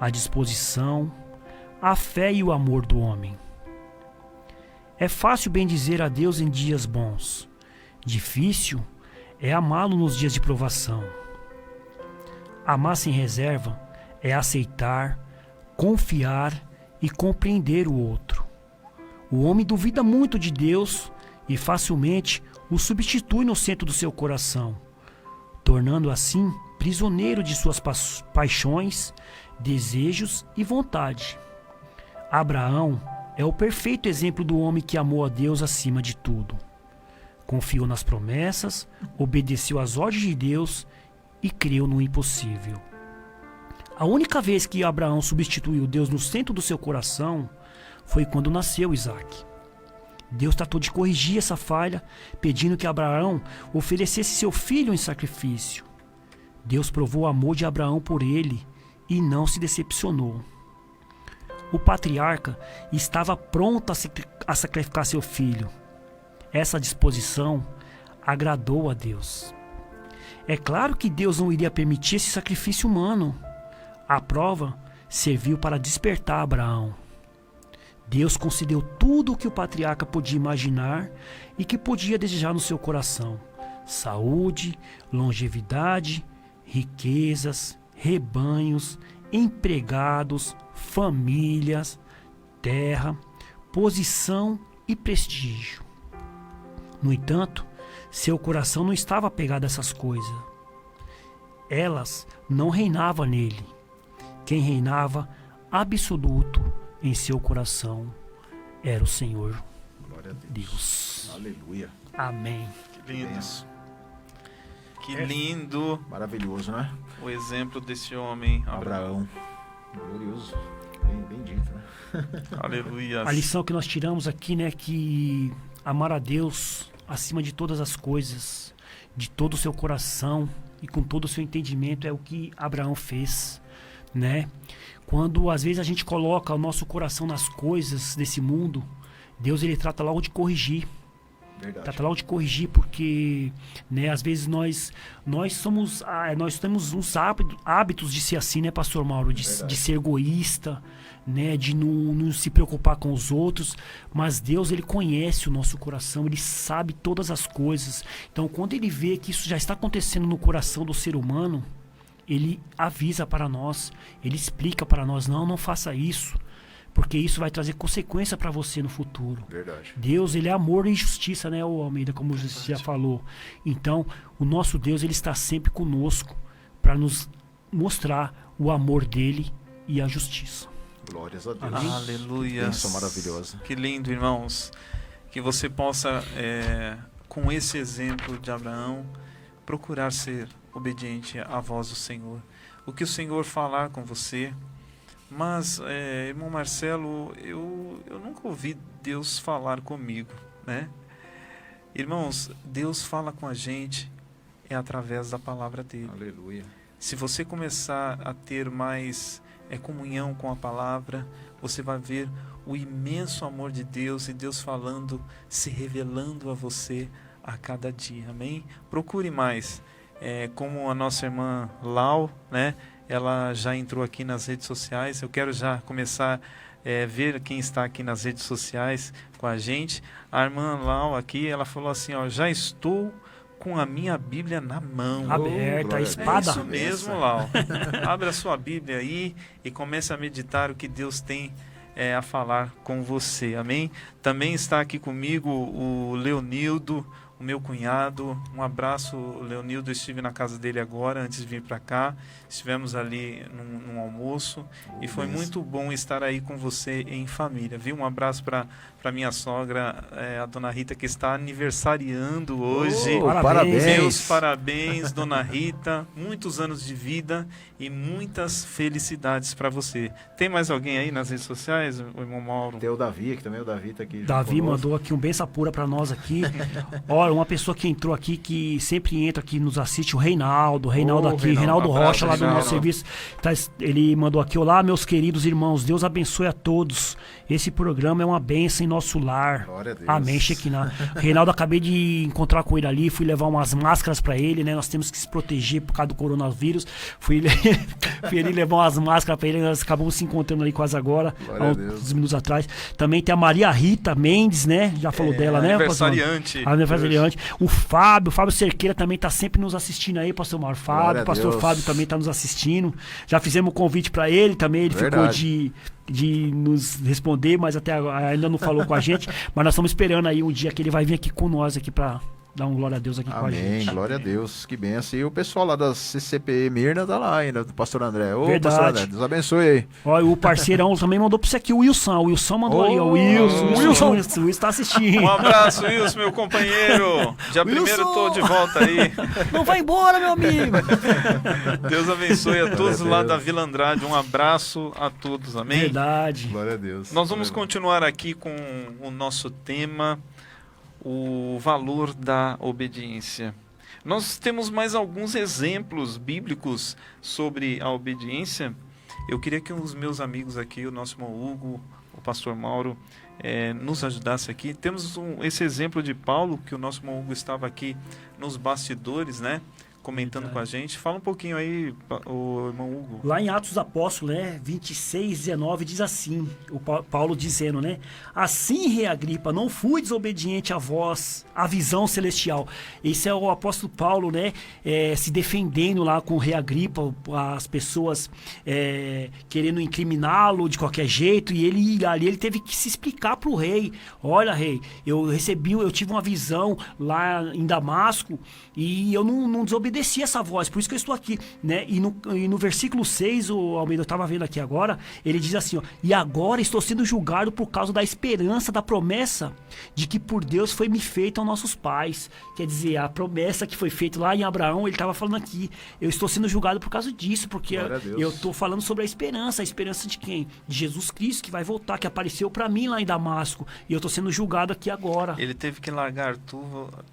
a disposição, a fé e o amor do homem. É fácil bendizer a Deus em dias bons. Difícil é amá-lo nos dias de provação. Amar sem reserva é aceitar, confiar e compreender o outro. O homem duvida muito de Deus e facilmente o substitui no centro do seu coração, tornando assim prisioneiro de suas paixões, desejos e vontade. Abraão é o perfeito exemplo do homem que amou a Deus acima de tudo. Confiou nas promessas, obedeceu às ordens de Deus e creu no impossível. A única vez que Abraão substituiu Deus no centro do seu coração foi quando nasceu Isaque. Deus tratou de corrigir essa falha, pedindo que Abraão oferecesse seu filho em sacrifício. Deus provou o amor de Abraão por ele e não se decepcionou. O patriarca estava pronto a sacrificar seu filho. Essa disposição agradou a Deus. É claro que Deus não iria permitir esse sacrifício humano. A prova serviu para despertar Abraão. Deus concedeu tudo o que o patriarca podia imaginar e que podia desejar no seu coração: saúde, longevidade, riquezas, rebanhos, empregados, famílias, terra, posição e prestígio. No entanto, seu coração não estava apegado a essas coisas. Elas não reinavam nele. Quem reinava absoluto em seu coração era o Senhor. Glória a Deus. Aleluia. Amém. Que lindo. Que lindo. Maravilhoso, né? O exemplo desse homem, Abraão. Glorioso. Bem dito, né? Aleluia. A lição que nós tiramos aqui, né, que amar a Deus acima de todas as coisas, de todo o seu coração e com todo o seu entendimento, é o que Abraão fez, né? Quando às vezes a gente coloca o nosso coração nas coisas desse mundo, Deus ele trata logo de corrigir. Verdade. Trata logo de corrigir, porque, né, às vezes nós temos uns hábitos de ser assim, né, Pastor Mauro, de ser egoísta, né, de não se preocupar com os outros, mas Deus ele conhece o nosso coração, ele sabe todas as coisas. Então, quando ele vê que isso já está acontecendo no coração do ser humano, ele avisa para nós, ele explica para nós: não faça isso, porque isso vai trazer consequência para você no futuro. Verdade. Deus, ele é amor e justiça, né, o Almeida, como você já falou. Então, o nosso Deus, ele está sempre conosco para nos mostrar o amor dele e a justiça. Glórias a Deus. Aleluia. Que bênção maravilhosa. Que lindo, irmãos. Que você possa, com esse exemplo de Abraão, procurar ser obediente à voz do Senhor. O que o Senhor falar com você. Mas, irmão Marcelo, eu nunca ouvi Deus falar comigo, né? Irmãos, Deus fala com a gente através da palavra dele. Aleluia. Se você começar a ter mais comunhão com a palavra, você vai ver o imenso amor de Deus e Deus falando, se revelando a você a cada dia, amém? Procure mais, como a nossa irmã Lau, né? Ela já entrou aqui nas redes sociais. Eu quero já começar a ver quem está aqui nas redes sociais com a gente. A irmã Lau aqui, ela falou assim, ó: já estou com a minha Bíblia na mão. Aberta, a espada. É isso mesmo, Lau. Abra a sua Bíblia aí e comece a meditar o que Deus tem a falar com você, amém? Também está aqui comigo o Leonildo, o meu cunhado. Um abraço, Leonildo. Eu estive na casa dele agora, antes de vir para cá. Estivemos ali num almoço e foi muito bom estar aí com você em família, viu? Um abraço para minha sogra, a dona Rita, que está aniversariando hoje. Parabéns! Meus parabéns, dona Rita. Muitos anos de vida e muitas felicidades para você. Tem mais alguém aí nas redes sociais, o irmão Mauro? Tem o Davi, que também o Davi tá aqui. Davi mandou aqui um benção pura para nós aqui. Olha, uma pessoa que entrou aqui, que sempre entra aqui, nos assiste, o Reinaldo aqui, Reinaldo Rocha, lá do nosso serviço. Tá, ele mandou aqui: olá, meus queridos irmãos, Deus abençoe a todos. Esse programa é uma bênção em nosso lar. Glória a Deus. Amém, Shekinah. Reinaldo, acabei de encontrar com ele ali, fui levar umas máscaras para ele, né? Nós temos que se proteger por causa do coronavírus. Fui ele levar umas máscaras para ele, nós acabamos se encontrando ali quase agora, há uns minutos atrás. Também tem a Maria Rita Mendes, né? Já falou dela, né? Aniversariante. Aniversariante. O Fábio Cerqueira também tá sempre nos assistindo aí, pastor Mauro. Fábio, pastor Fábio também tá nos assistindo. Já fizemos um convite para ele também, ele ficou de nos responder, mas até agora ainda não falou com a gente, mas nós estamos esperando aí um dia que ele vai vir aqui com nós aqui para dar um glória a Deus aqui com a gente. Amém, glória a Deus, que benção. E o pessoal lá da CCPE Mirna tá lá ainda, do pastor André. Ô, verdade. pastor André, Deus abençoe aí. Olha, o parceirão também mandou pra você aqui, o Wilson. O Wilson mandou aí, ó. O Wilson tá assistindo. Um abraço, Wilson, meu companheiro. Dia 1º tô de volta aí. Não vai embora, meu amigo. Deus abençoe a todos lá da Vila Andrade. Um abraço a todos, amém? Verdade. Glória a Deus. Nós vamos continuar aqui com o nosso tema, o valor da obediência. Nós temos mais alguns exemplos bíblicos sobre a obediência. Eu queria que os meus amigos aqui, o nosso irmão Hugo, o pastor Mauro, nos ajudasse aqui. Temos esse exemplo de Paulo, que o nosso irmão Hugo estava aqui nos bastidores, né? Comentando com a gente. Fala um pouquinho aí, o irmão Hugo. Lá em Atos dos Apóstolos, né, 26:19, diz assim, o Paulo dizendo, né: assim, rei Agripa, não fui desobediente a vós, a visão celestial. Esse é o apóstolo Paulo, né, se defendendo lá com o rei Agripa, as pessoas querendo incriminá-lo de qualquer jeito, e ele teve que se explicar para o rei. Olha, rei, eu tive uma visão lá em Damasco, e eu não desobedeci essa voz, por isso que eu estou aqui, né? E no versículo 6, o Almeida, eu estava vendo aqui agora, ele diz assim, ó: e agora estou sendo julgado por causa da esperança da promessa de que por Deus foi me feita aos nossos pais. Quer dizer, a promessa que foi feita lá em Abraão, ele estava falando aqui, eu estou sendo julgado por causa disso, porque eu estou falando sobre a esperança de quem? De Jesus Cristo, que vai voltar, que apareceu para mim lá em Damasco, e eu estou sendo julgado aqui agora. Ele teve que largar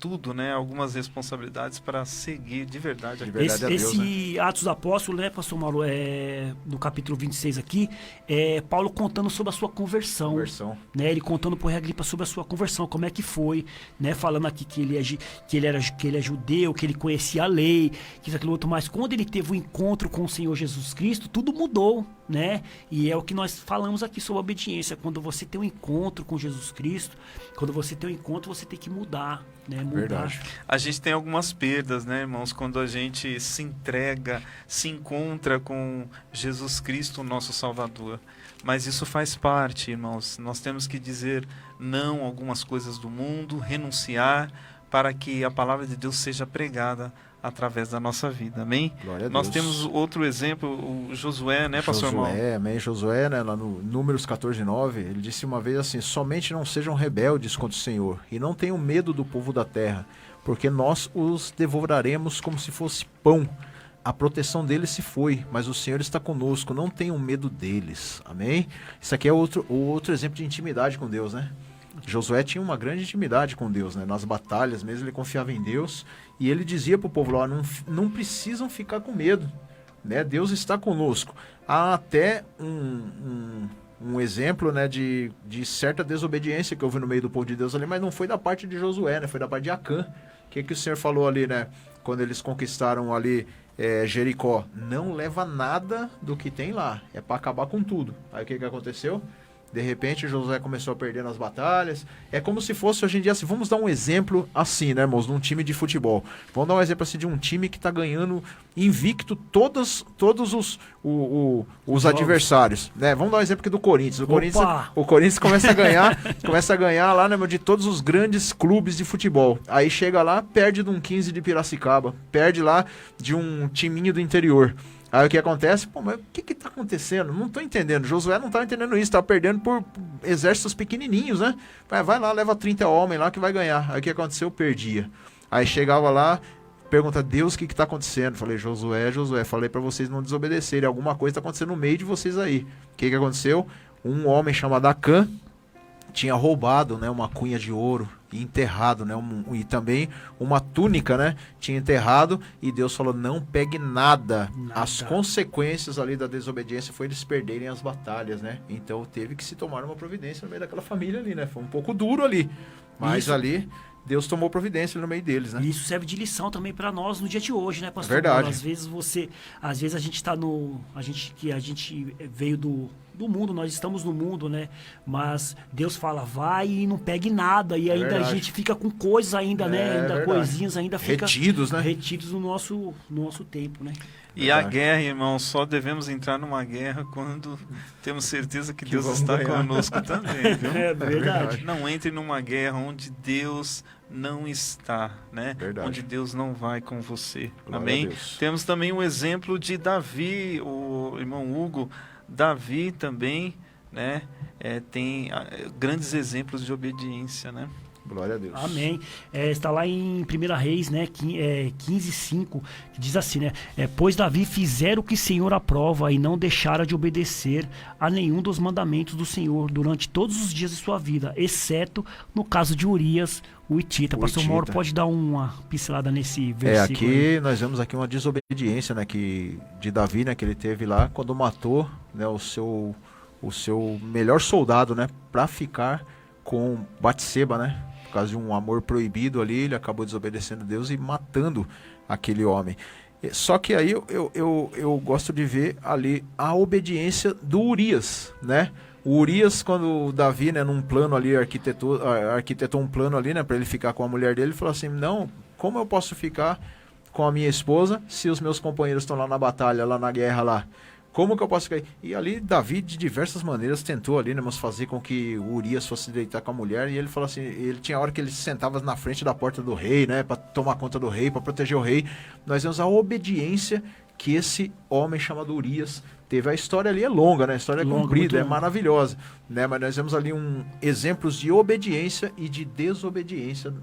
tudo, né? Algumas responsabilidades para seguir de verdade. Esse Atos dos Apóstolos, né, pastor Mauro, no capítulo 26 aqui, Paulo contando sobre a sua conversão. Né, ele contando por Agripa sobre a sua conversão, como é que foi, né, falando aqui que ele é judeu, que ele conhecia a lei, que isso, aquilo outro, mas quando ele teve o encontro com o Senhor Jesus Cristo, tudo mudou, né? E é o que nós falamos aqui sobre a obediência. Quando você tem um encontro com Jesus Cristo, quando você tem um encontro, você tem que mudar, né? Verdade. A gente tem algumas perdas, né, irmãos, quando a gente se entrega, se encontra com Jesus Cristo, nosso Salvador. Mas isso faz parte, irmãos. Nós temos que dizer não a algumas coisas do mundo, renunciar, para que a palavra de Deus seja pregada através da nossa vida, amém? Glória a Nós Deus. temos outro exemplo, o Josué, né, pastor Mauro? Amém. Josué, né, lá no Números 14:9, ele disse uma vez assim: somente não sejam rebeldes contra o Senhor, e não tenham medo do povo da terra, porque nós os devoraremos como se fosse pão. A proteção deles se foi, mas o Senhor está conosco, não tenham medo deles, amém? Isso aqui é outro exemplo de intimidade com Deus, né? Josué tinha uma grande intimidade com Deus, né? Nas batalhas mesmo ele confiava em Deus, e ele dizia para o povo lá: não precisam ficar com medo, né? Deus está conosco. Há até um exemplo, né, de certa desobediência que houve no meio do povo de Deus ali, mas não foi da parte de Josué, né? Foi da parte de Acã. O que o Senhor falou ali, né? Quando eles conquistaram ali Jericó: não leva nada do que tem lá, é para acabar com tudo. Aí o que aconteceu? De repente, Josué começou a perder nas batalhas. É como se fosse hoje em dia assim, vamos dar um exemplo assim, né, irmãos, num time de futebol. Vamos dar um exemplo assim de um time que está ganhando invicto todos os adversários, né? Vamos dar um exemplo aqui do Corinthians. O Corinthians começa a ganhar lá, né, de todos os grandes clubes de futebol. Aí chega lá, perde de um 15 de Piracicaba, perde lá de um timinho do interior. Aí o que acontece? Pô, mas o que tá acontecendo? Não tô entendendo. Josué não tá entendendo isso, tá perdendo por exércitos pequenininhos, né? Vai lá, leva 30 homens lá que vai ganhar. Aí o que aconteceu? Perdia. Aí chegava lá, pergunta, Deus, o que tá acontecendo? Falei, Josué, falei pra vocês não desobedecerem. Alguma coisa tá acontecendo no meio de vocês aí. O que aconteceu? Um homem chamado Acã tinha roubado, né, uma cunha de ouro e enterrado, né, e também uma túnica, né, tinha enterrado, e Deus falou, não pegue nada. As consequências ali da desobediência foi eles perderem as batalhas, né, então teve que se tomar uma providência no meio daquela família ali, né, foi um pouco duro ali, mas ali Deus tomou providência no meio deles, né. E isso serve de lição também para nós no dia de hoje, né, pastor? Verdade. Às vezes a gente tá a gente veio do mundo, nós estamos no mundo, né? Mas Deus fala, vai e não pegue nada. E ainda a gente fica com coisas ainda, né? Ainda coisinhas ainda fica retidos, né? Retidos no nosso tempo, né? E a guerra, irmão, só devemos entrar numa guerra quando temos certeza que Deus está conosco também, viu? É verdade. Não entre numa guerra onde Deus não está, né? Verdade. Onde Deus não vai com você. Glória Amém? a Deus. Temos também um exemplo de Davi, o irmão Hugo. Davi também, né? Tem grandes exemplos de obediência, né? Glória a Deus. Amém. Está lá em 1 Reis, né, 15:5, que diz assim, né? Pois Davi fizera o que o Senhor aprova e não deixara de obedecer a nenhum dos mandamentos do Senhor durante todos os dias de sua vida, exceto no caso de Urias, o Hitita. Pastor Mauro pode dar uma pincelada nesse versículo? Aqui nós vemos aqui uma desobediência, né, de Davi, né, que ele teve lá quando matou, né, o seu melhor soldado, né, para ficar com Batseba, né? Por causa de um amor proibido ali, ele acabou desobedecendo a Deus e matando aquele homem. Só que aí eu gosto de ver ali a obediência do Urias, né? O Urias, quando o Davi, né, num plano ali, arquitetou um plano ali, né, para ele ficar com a mulher dele, ele falou assim, não, como eu posso ficar com a minha esposa se os meus companheiros estão lá na batalha, lá na guerra lá? Como que eu posso ficar? E ali Davi de diversas maneiras tentou ali, né, mas fazer com que o Urias fosse deitar com a mulher, e ele falou assim, ele tinha hora que ele se sentava na frente da porta do rei, né, para tomar conta do rei, para proteger o rei. Nós vemos a obediência que esse homem chamado Urias teve. A história ali é longa, né? A história é comprida, é maravilhosa, né? Mas nós vemos ali exemplos de obediência e de desobediência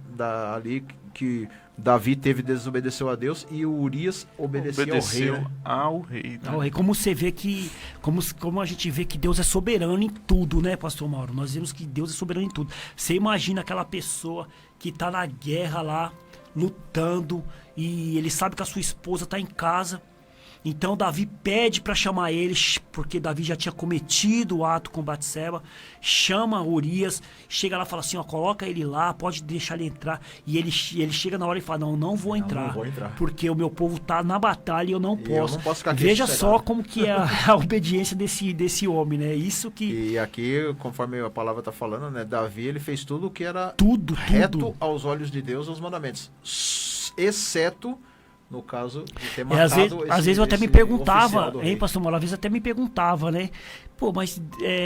ali que Davi desobedeceu a Deus e o Urias obedeceu ao rei. Ao rei. Como você vê que, como a gente vê que Deus é soberano em tudo, né, pastor Mauro? Nós vemos que Deus é soberano em tudo. Você imagina aquela pessoa que tá na guerra lá, lutando, e ele sabe que a sua esposa tá em casa. Então Davi pede para chamar eles, porque Davi já tinha cometido o ato com Batseba, chama Urias, chega lá e fala assim, ó, coloca ele lá, pode deixar ele entrar, e ele chega na hora e fala, não vou entrar, porque o meu povo tá na batalha e eu não posso. Eu não posso ficar aqui. Veja só como que é a obediência desse homem, né? Isso que... E aqui, conforme a palavra tá falando, né, Davi, ele fez tudo o que era reto aos olhos de Deus, aos mandamentos, exceto no caso de ter matado às vezes eu até me perguntava, hein, pastor Mauro, às vezes até me perguntava, né? Pô, mas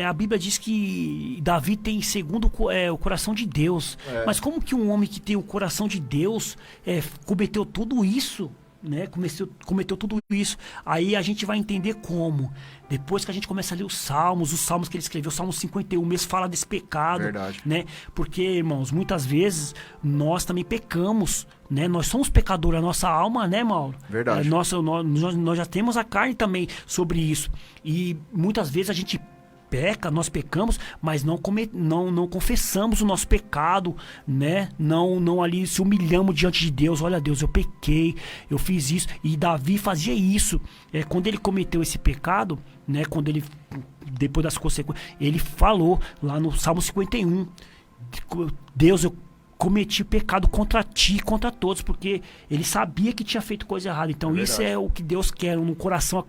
a Bíblia diz que Davi tem segundo o coração de Deus. Mas como que um homem que tem o coração de Deus cometeu tudo isso? Né? Cometeu tudo isso. Aí a gente vai entender como. Depois que a gente começa a ler os salmos que ele escreveu, o Salmo 51 mesmo fala desse pecado. Verdade. Né? Porque, irmãos, muitas vezes nós também pecamos, né? Nós somos pecadores, a nossa alma, né, Mauro? Verdade. Nós já temos a carne também sobre isso. E muitas vezes a gente nós pecamos, mas não confessamos o nosso pecado, né? Não ali se humilhamos diante de Deus. Olha, Deus, eu pequei, eu fiz isso. E Davi fazia isso. Quando ele cometeu esse pecado, né? Quando ele, depois das consequências, ele falou lá no Salmo 51, Deus, eu cometi pecado contra ti e contra todos, porque ele sabia que tinha feito coisa errada. Então isso é o que Deus quer, um coração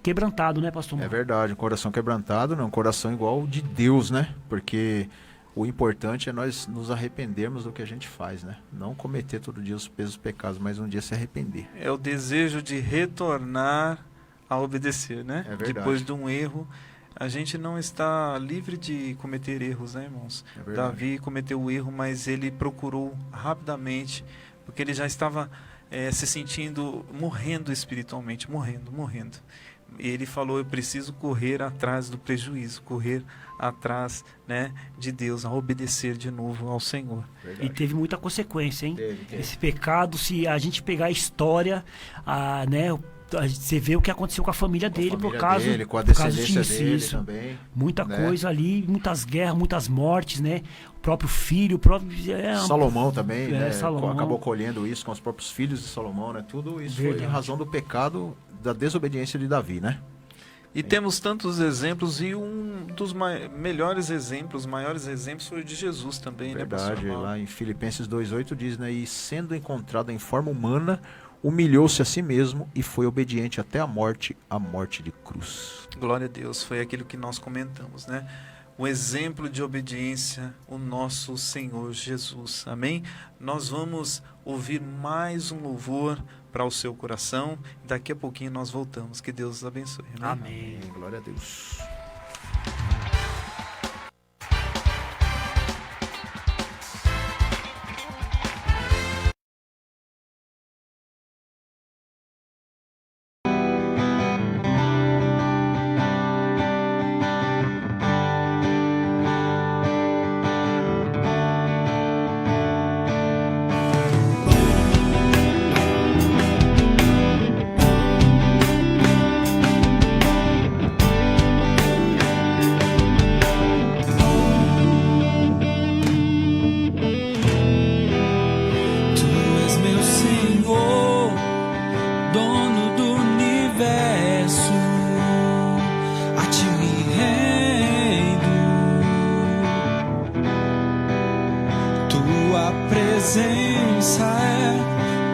quebrantado, né, pastor? É verdade, um coração quebrantado, não, um coração igual de Deus, né? Porque o importante é nós nos arrependermos do que a gente faz, né? Não cometer todo dia os pesos pecados, mas um dia se arrepender. É o desejo de retornar a obedecer, né? É verdade. Depois de um erro, a gente não está livre de cometer erros, né, irmãos? É verdade. Davi cometeu o erro, mas ele procurou rapidamente, porque ele já estava se sentindo, morrendo espiritualmente, morrendo. E ele falou, eu preciso correr atrás do prejuízo, correr atrás, né, de Deus, a obedecer de novo ao Senhor. Verdade. E teve muita consequência, hein? Teve. Esse pecado, se a gente pegar a história, né, você vê o que aconteceu com a família dele, com a descendência dele também. Muita né? coisa ali, muitas guerras, muitas mortes, né? O próprio filho, Salomão também, né? Salomão. Acabou colhendo isso com os próprios filhos de Salomão, né? Tudo isso Verdade. foi em razão do pecado, da desobediência de Davi, né? E temos tantos exemplos, e um dos maiores exemplos foi o de Jesus também, Verdade, né, pastor? lá em Filipenses 2,8 diz, né? E sendo encontrado em forma humana, humilhou-se a si mesmo e foi obediente até a morte de cruz. Glória a Deus, foi aquilo que nós comentamos, né? O exemplo de obediência, o nosso Senhor Jesus, amém? Nós vamos ouvir mais um louvor para o seu coração, daqui a pouquinho nós voltamos, que Deus os abençoe, amém? Amém, glória a Deus. presença é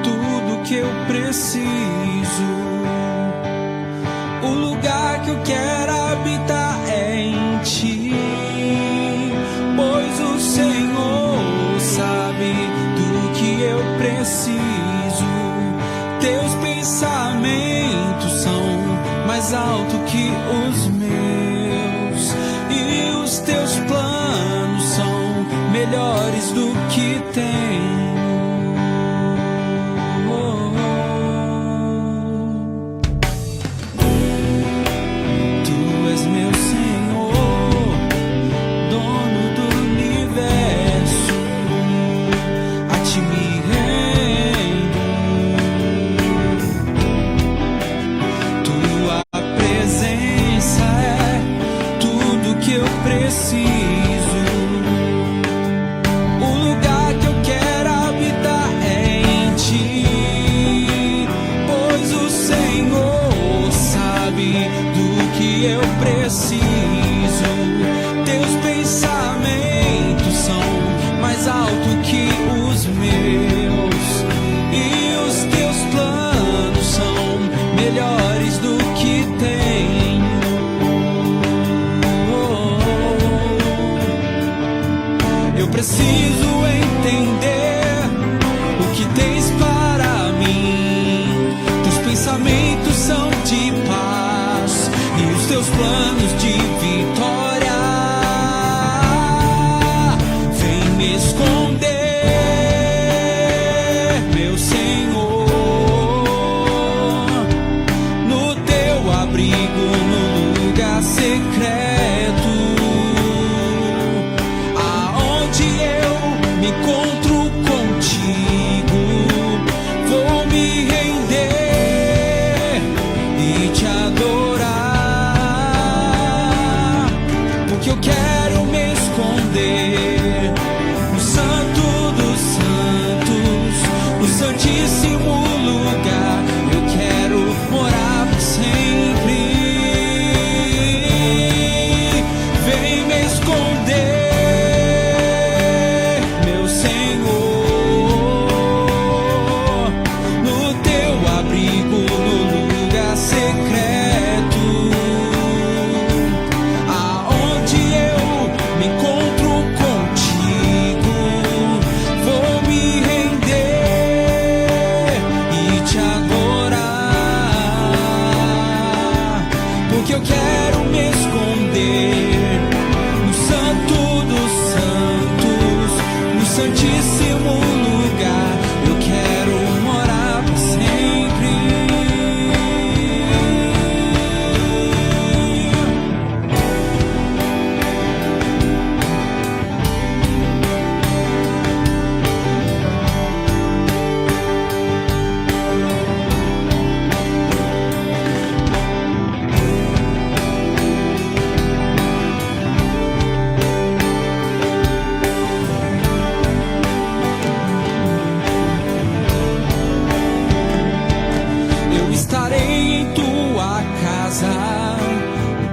tudo que eu preciso. O lugar que eu quero habitar é em ti, pois o Senhor sabe do que eu preciso. Teus pensamentos são mais altos que os meus, e os teus planos são melhores do que tenho. Tu és meu Senhor, dono do universo, a ti me rendo. Tua presença é tudo que eu preciso. Eu preciso, teus pensamentos são mais altos que os meus, e os teus planos são melhores do que tenho. Eu preciso entender o que tens para mim. Teus pensamentos são de paz e os teus planos de vitória. Vem me esconder, meu Senhor, no teu abrigo, no lugar secreto, aonde eu me encontro contigo. santíssimo lugar. Eu quero morar por sempre. Eu estarei em tua casa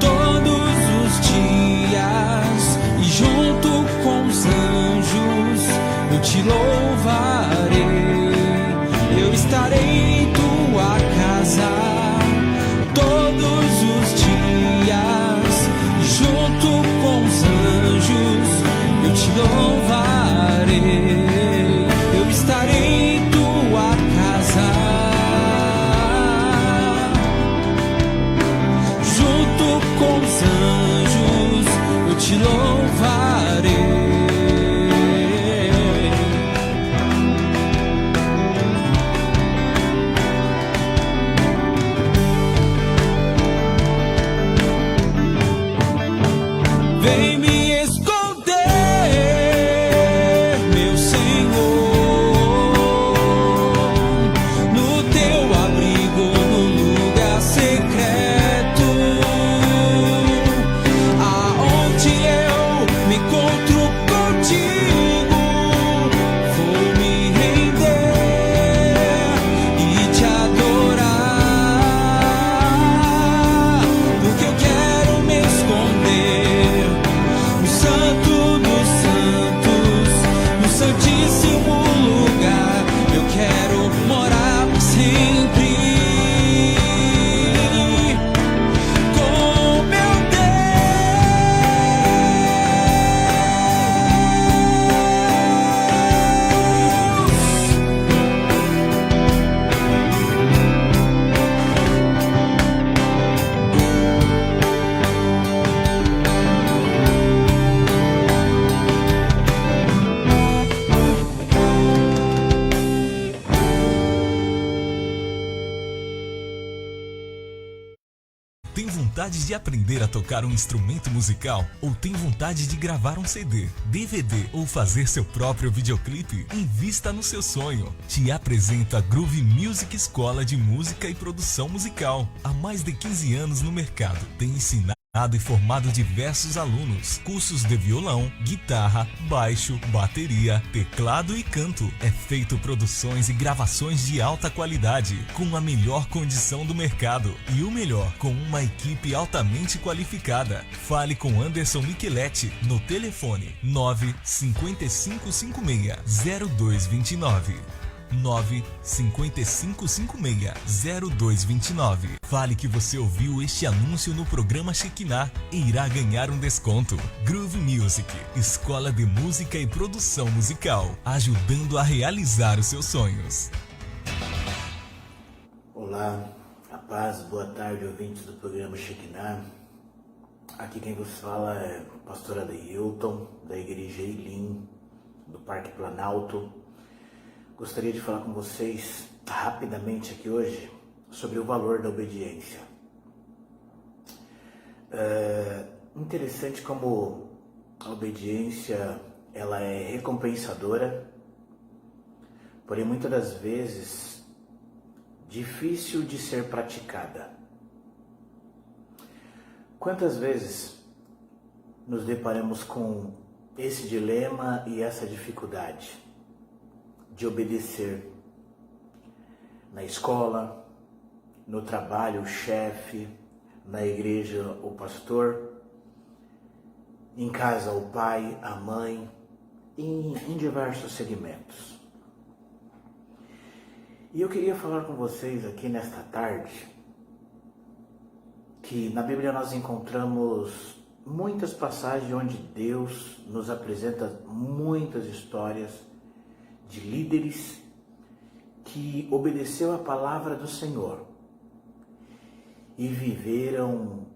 todos os dias e junto com os anjos eu te louvarei. Eu estarei em tua casa todos os dias e junto com os anjos eu te louvarei. Eu estarei em tua casa com os anjos eu te louvarei. Vem me esconder, meu Senhor, no teu abrigo, no lugar secreto, aonde eu me encontro contigo. Vou me render e te adorar, porque eu quero me esconder no Santo dos Santos, no Santíssimo lugar. Eu quero morar por sempre com meu Tem vontade de aprender a tocar um instrumento musical? Ou tem vontade de gravar um CD, DVD ou fazer seu próprio videoclipe? Invista no seu sonho. Te apresenta a Groove Music Escola de Música e Produção Musical. Há mais de 15 anos no mercado. Tem ensinado e formado diversos alunos. Cursos de violão, guitarra, baixo, bateria, teclado e canto. É feito produções e gravações de alta qualidade, com a melhor condição do mercado. E o melhor, com uma equipe altamente qualificada. Fale com Anderson Micheletti no telefone 95556-0229. 95556-0229. Fale que você ouviu este anúncio no programa Shekinah e irá ganhar um desconto. Groove Music, escola de música e produção musical, ajudando a realizar os seus sonhos. Olá, a paz, boa tarde, ouvintes do programa Shekinah. Aqui quem vos fala é o pastor Adeilton, da Igreja Elim, do Parque Planalto. Gostaria de falar com vocês rapidamente aqui hoje sobre o valor da obediência. Interessante como a obediência ela é recompensadora, porém muitas das vezes difícil de ser praticada. Quantas vezes nos deparamos com esse dilema e essa dificuldade de obedecer na escola, no trabalho, o chefe, na igreja, o pastor, em casa, o pai, a mãe, em diversos segmentos. E eu queria falar com vocês aqui nesta tarde que na Bíblia nós encontramos muitas passagens onde Deus nos apresenta muitas histórias de líderes que obedeceu a palavra do Senhor e viveram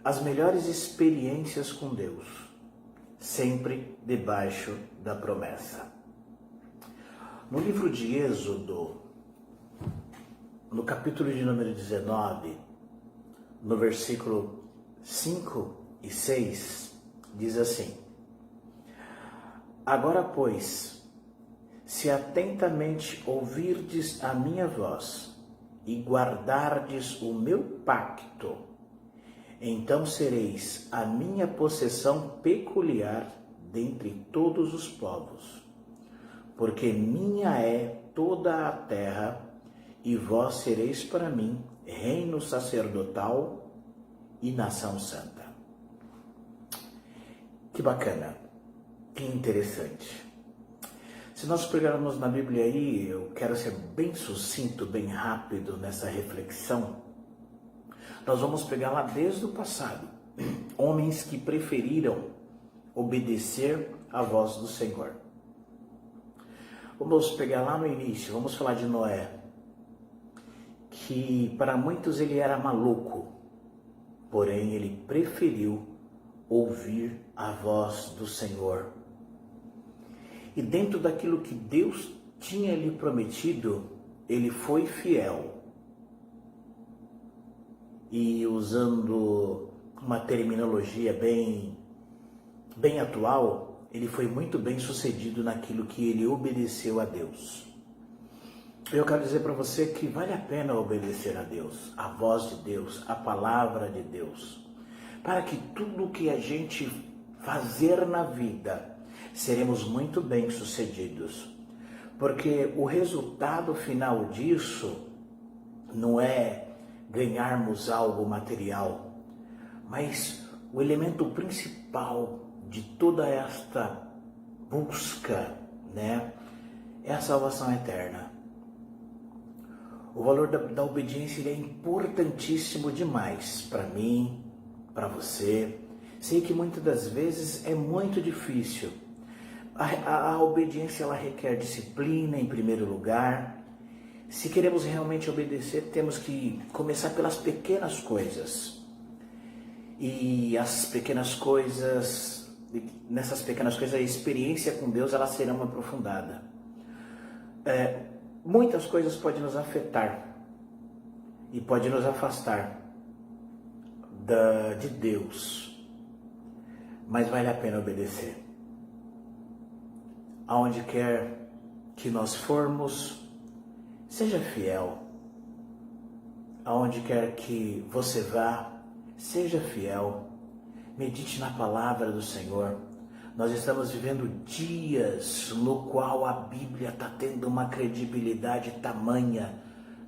as melhores experiências com Deus, sempre debaixo da promessa. No livro de Êxodo, no capítulo de número 19, no versículo 5 e 6, diz assim: Agora, pois, se atentamente ouvirdes a minha voz e guardardes o meu pacto, então sereis a minha possessão peculiar dentre todos os povos, porque minha é toda a terra, e vós sereis para mim reino sacerdotal e nação santa. Que bacana, que interessante. Se nós pegarmos na Bíblia aí, eu quero ser bem sucinto, bem rápido nessa reflexão. Nós vamos pegar lá desde o passado, homens que preferiram obedecer à voz do Senhor. Vamos pegar lá no início, vamos falar de Noé, que para muitos ele era maluco, porém ele preferiu ouvir a voz do Senhor. E dentro daquilo que Deus tinha lhe prometido, ele foi fiel. E usando uma terminologia bem atual, ele foi muito bem sucedido naquilo que ele obedeceu a Deus. Eu quero dizer para você que vale a pena obedecer a Deus, a voz de Deus, a palavra de Deus, para que tudo que a gente fazer na vida, seremos muito bem sucedidos. Porque o resultado final disso não é ganharmos algo material, mas o elemento principal de toda esta busca, né, é a salvação eterna. O valor da obediência ele é importantíssimo demais para mim, para você. Sei que muitas das vezes é muito difícil. A obediência ela requer disciplina em primeiro lugar. Se queremos realmente obedecer, temos que começar pelas pequenas coisas. E as pequenas coisas, nessas pequenas coisas, a experiência com Deus ela será aprofundada. Muitas coisas podem nos afetar e podem nos afastar de Deus, mas vale a pena obedecer. Aonde quer que nós formos, seja fiel. Aonde quer que você vá, seja fiel. Medite na palavra do Senhor. Nós estamos vivendo dias no qual a Bíblia está tendo uma credibilidade tamanha.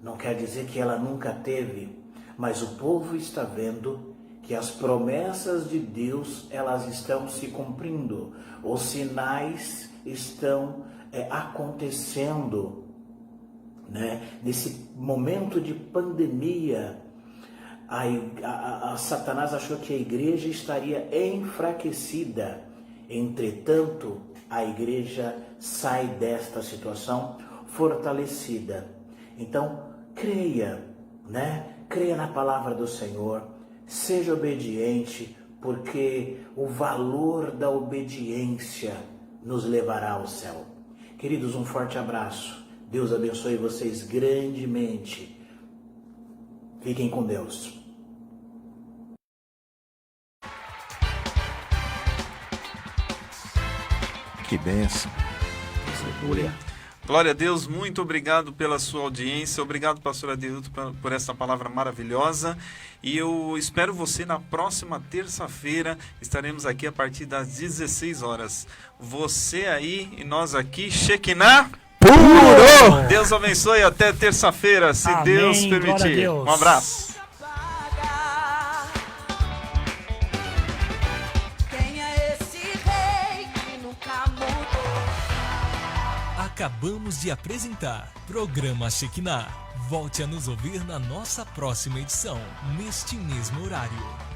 Não quer dizer que ela nunca teve, mas o povo está vendo que as promessas de Deus elas estão se cumprindo. Os sinais estão acontecendo, né? Nesse momento de pandemia, a Satanás achou que a igreja estaria enfraquecida. Entretanto, a igreja sai desta situação fortalecida. Então, creia, né? Creia na palavra do Senhor, seja obediente, porque o valor da obediência nos levará ao céu. Queridos, um forte abraço. Deus abençoe vocês grandemente. Fiquem com Deus. Que bênção. Glória a Deus, muito obrigado pela sua audiência, obrigado, pastor Adeilton, por essa palavra maravilhosa, e eu espero você na próxima terça-feira, estaremos aqui a partir das 16 horas. Você aí e nós aqui, Shekinah puro! Deus abençoe, até terça-feira, se Amém, Deus permitir. Deus. Um abraço. Acabamos de apresentar Programa Shekinah. Volte a nos ouvir na nossa próxima edição, neste mesmo horário.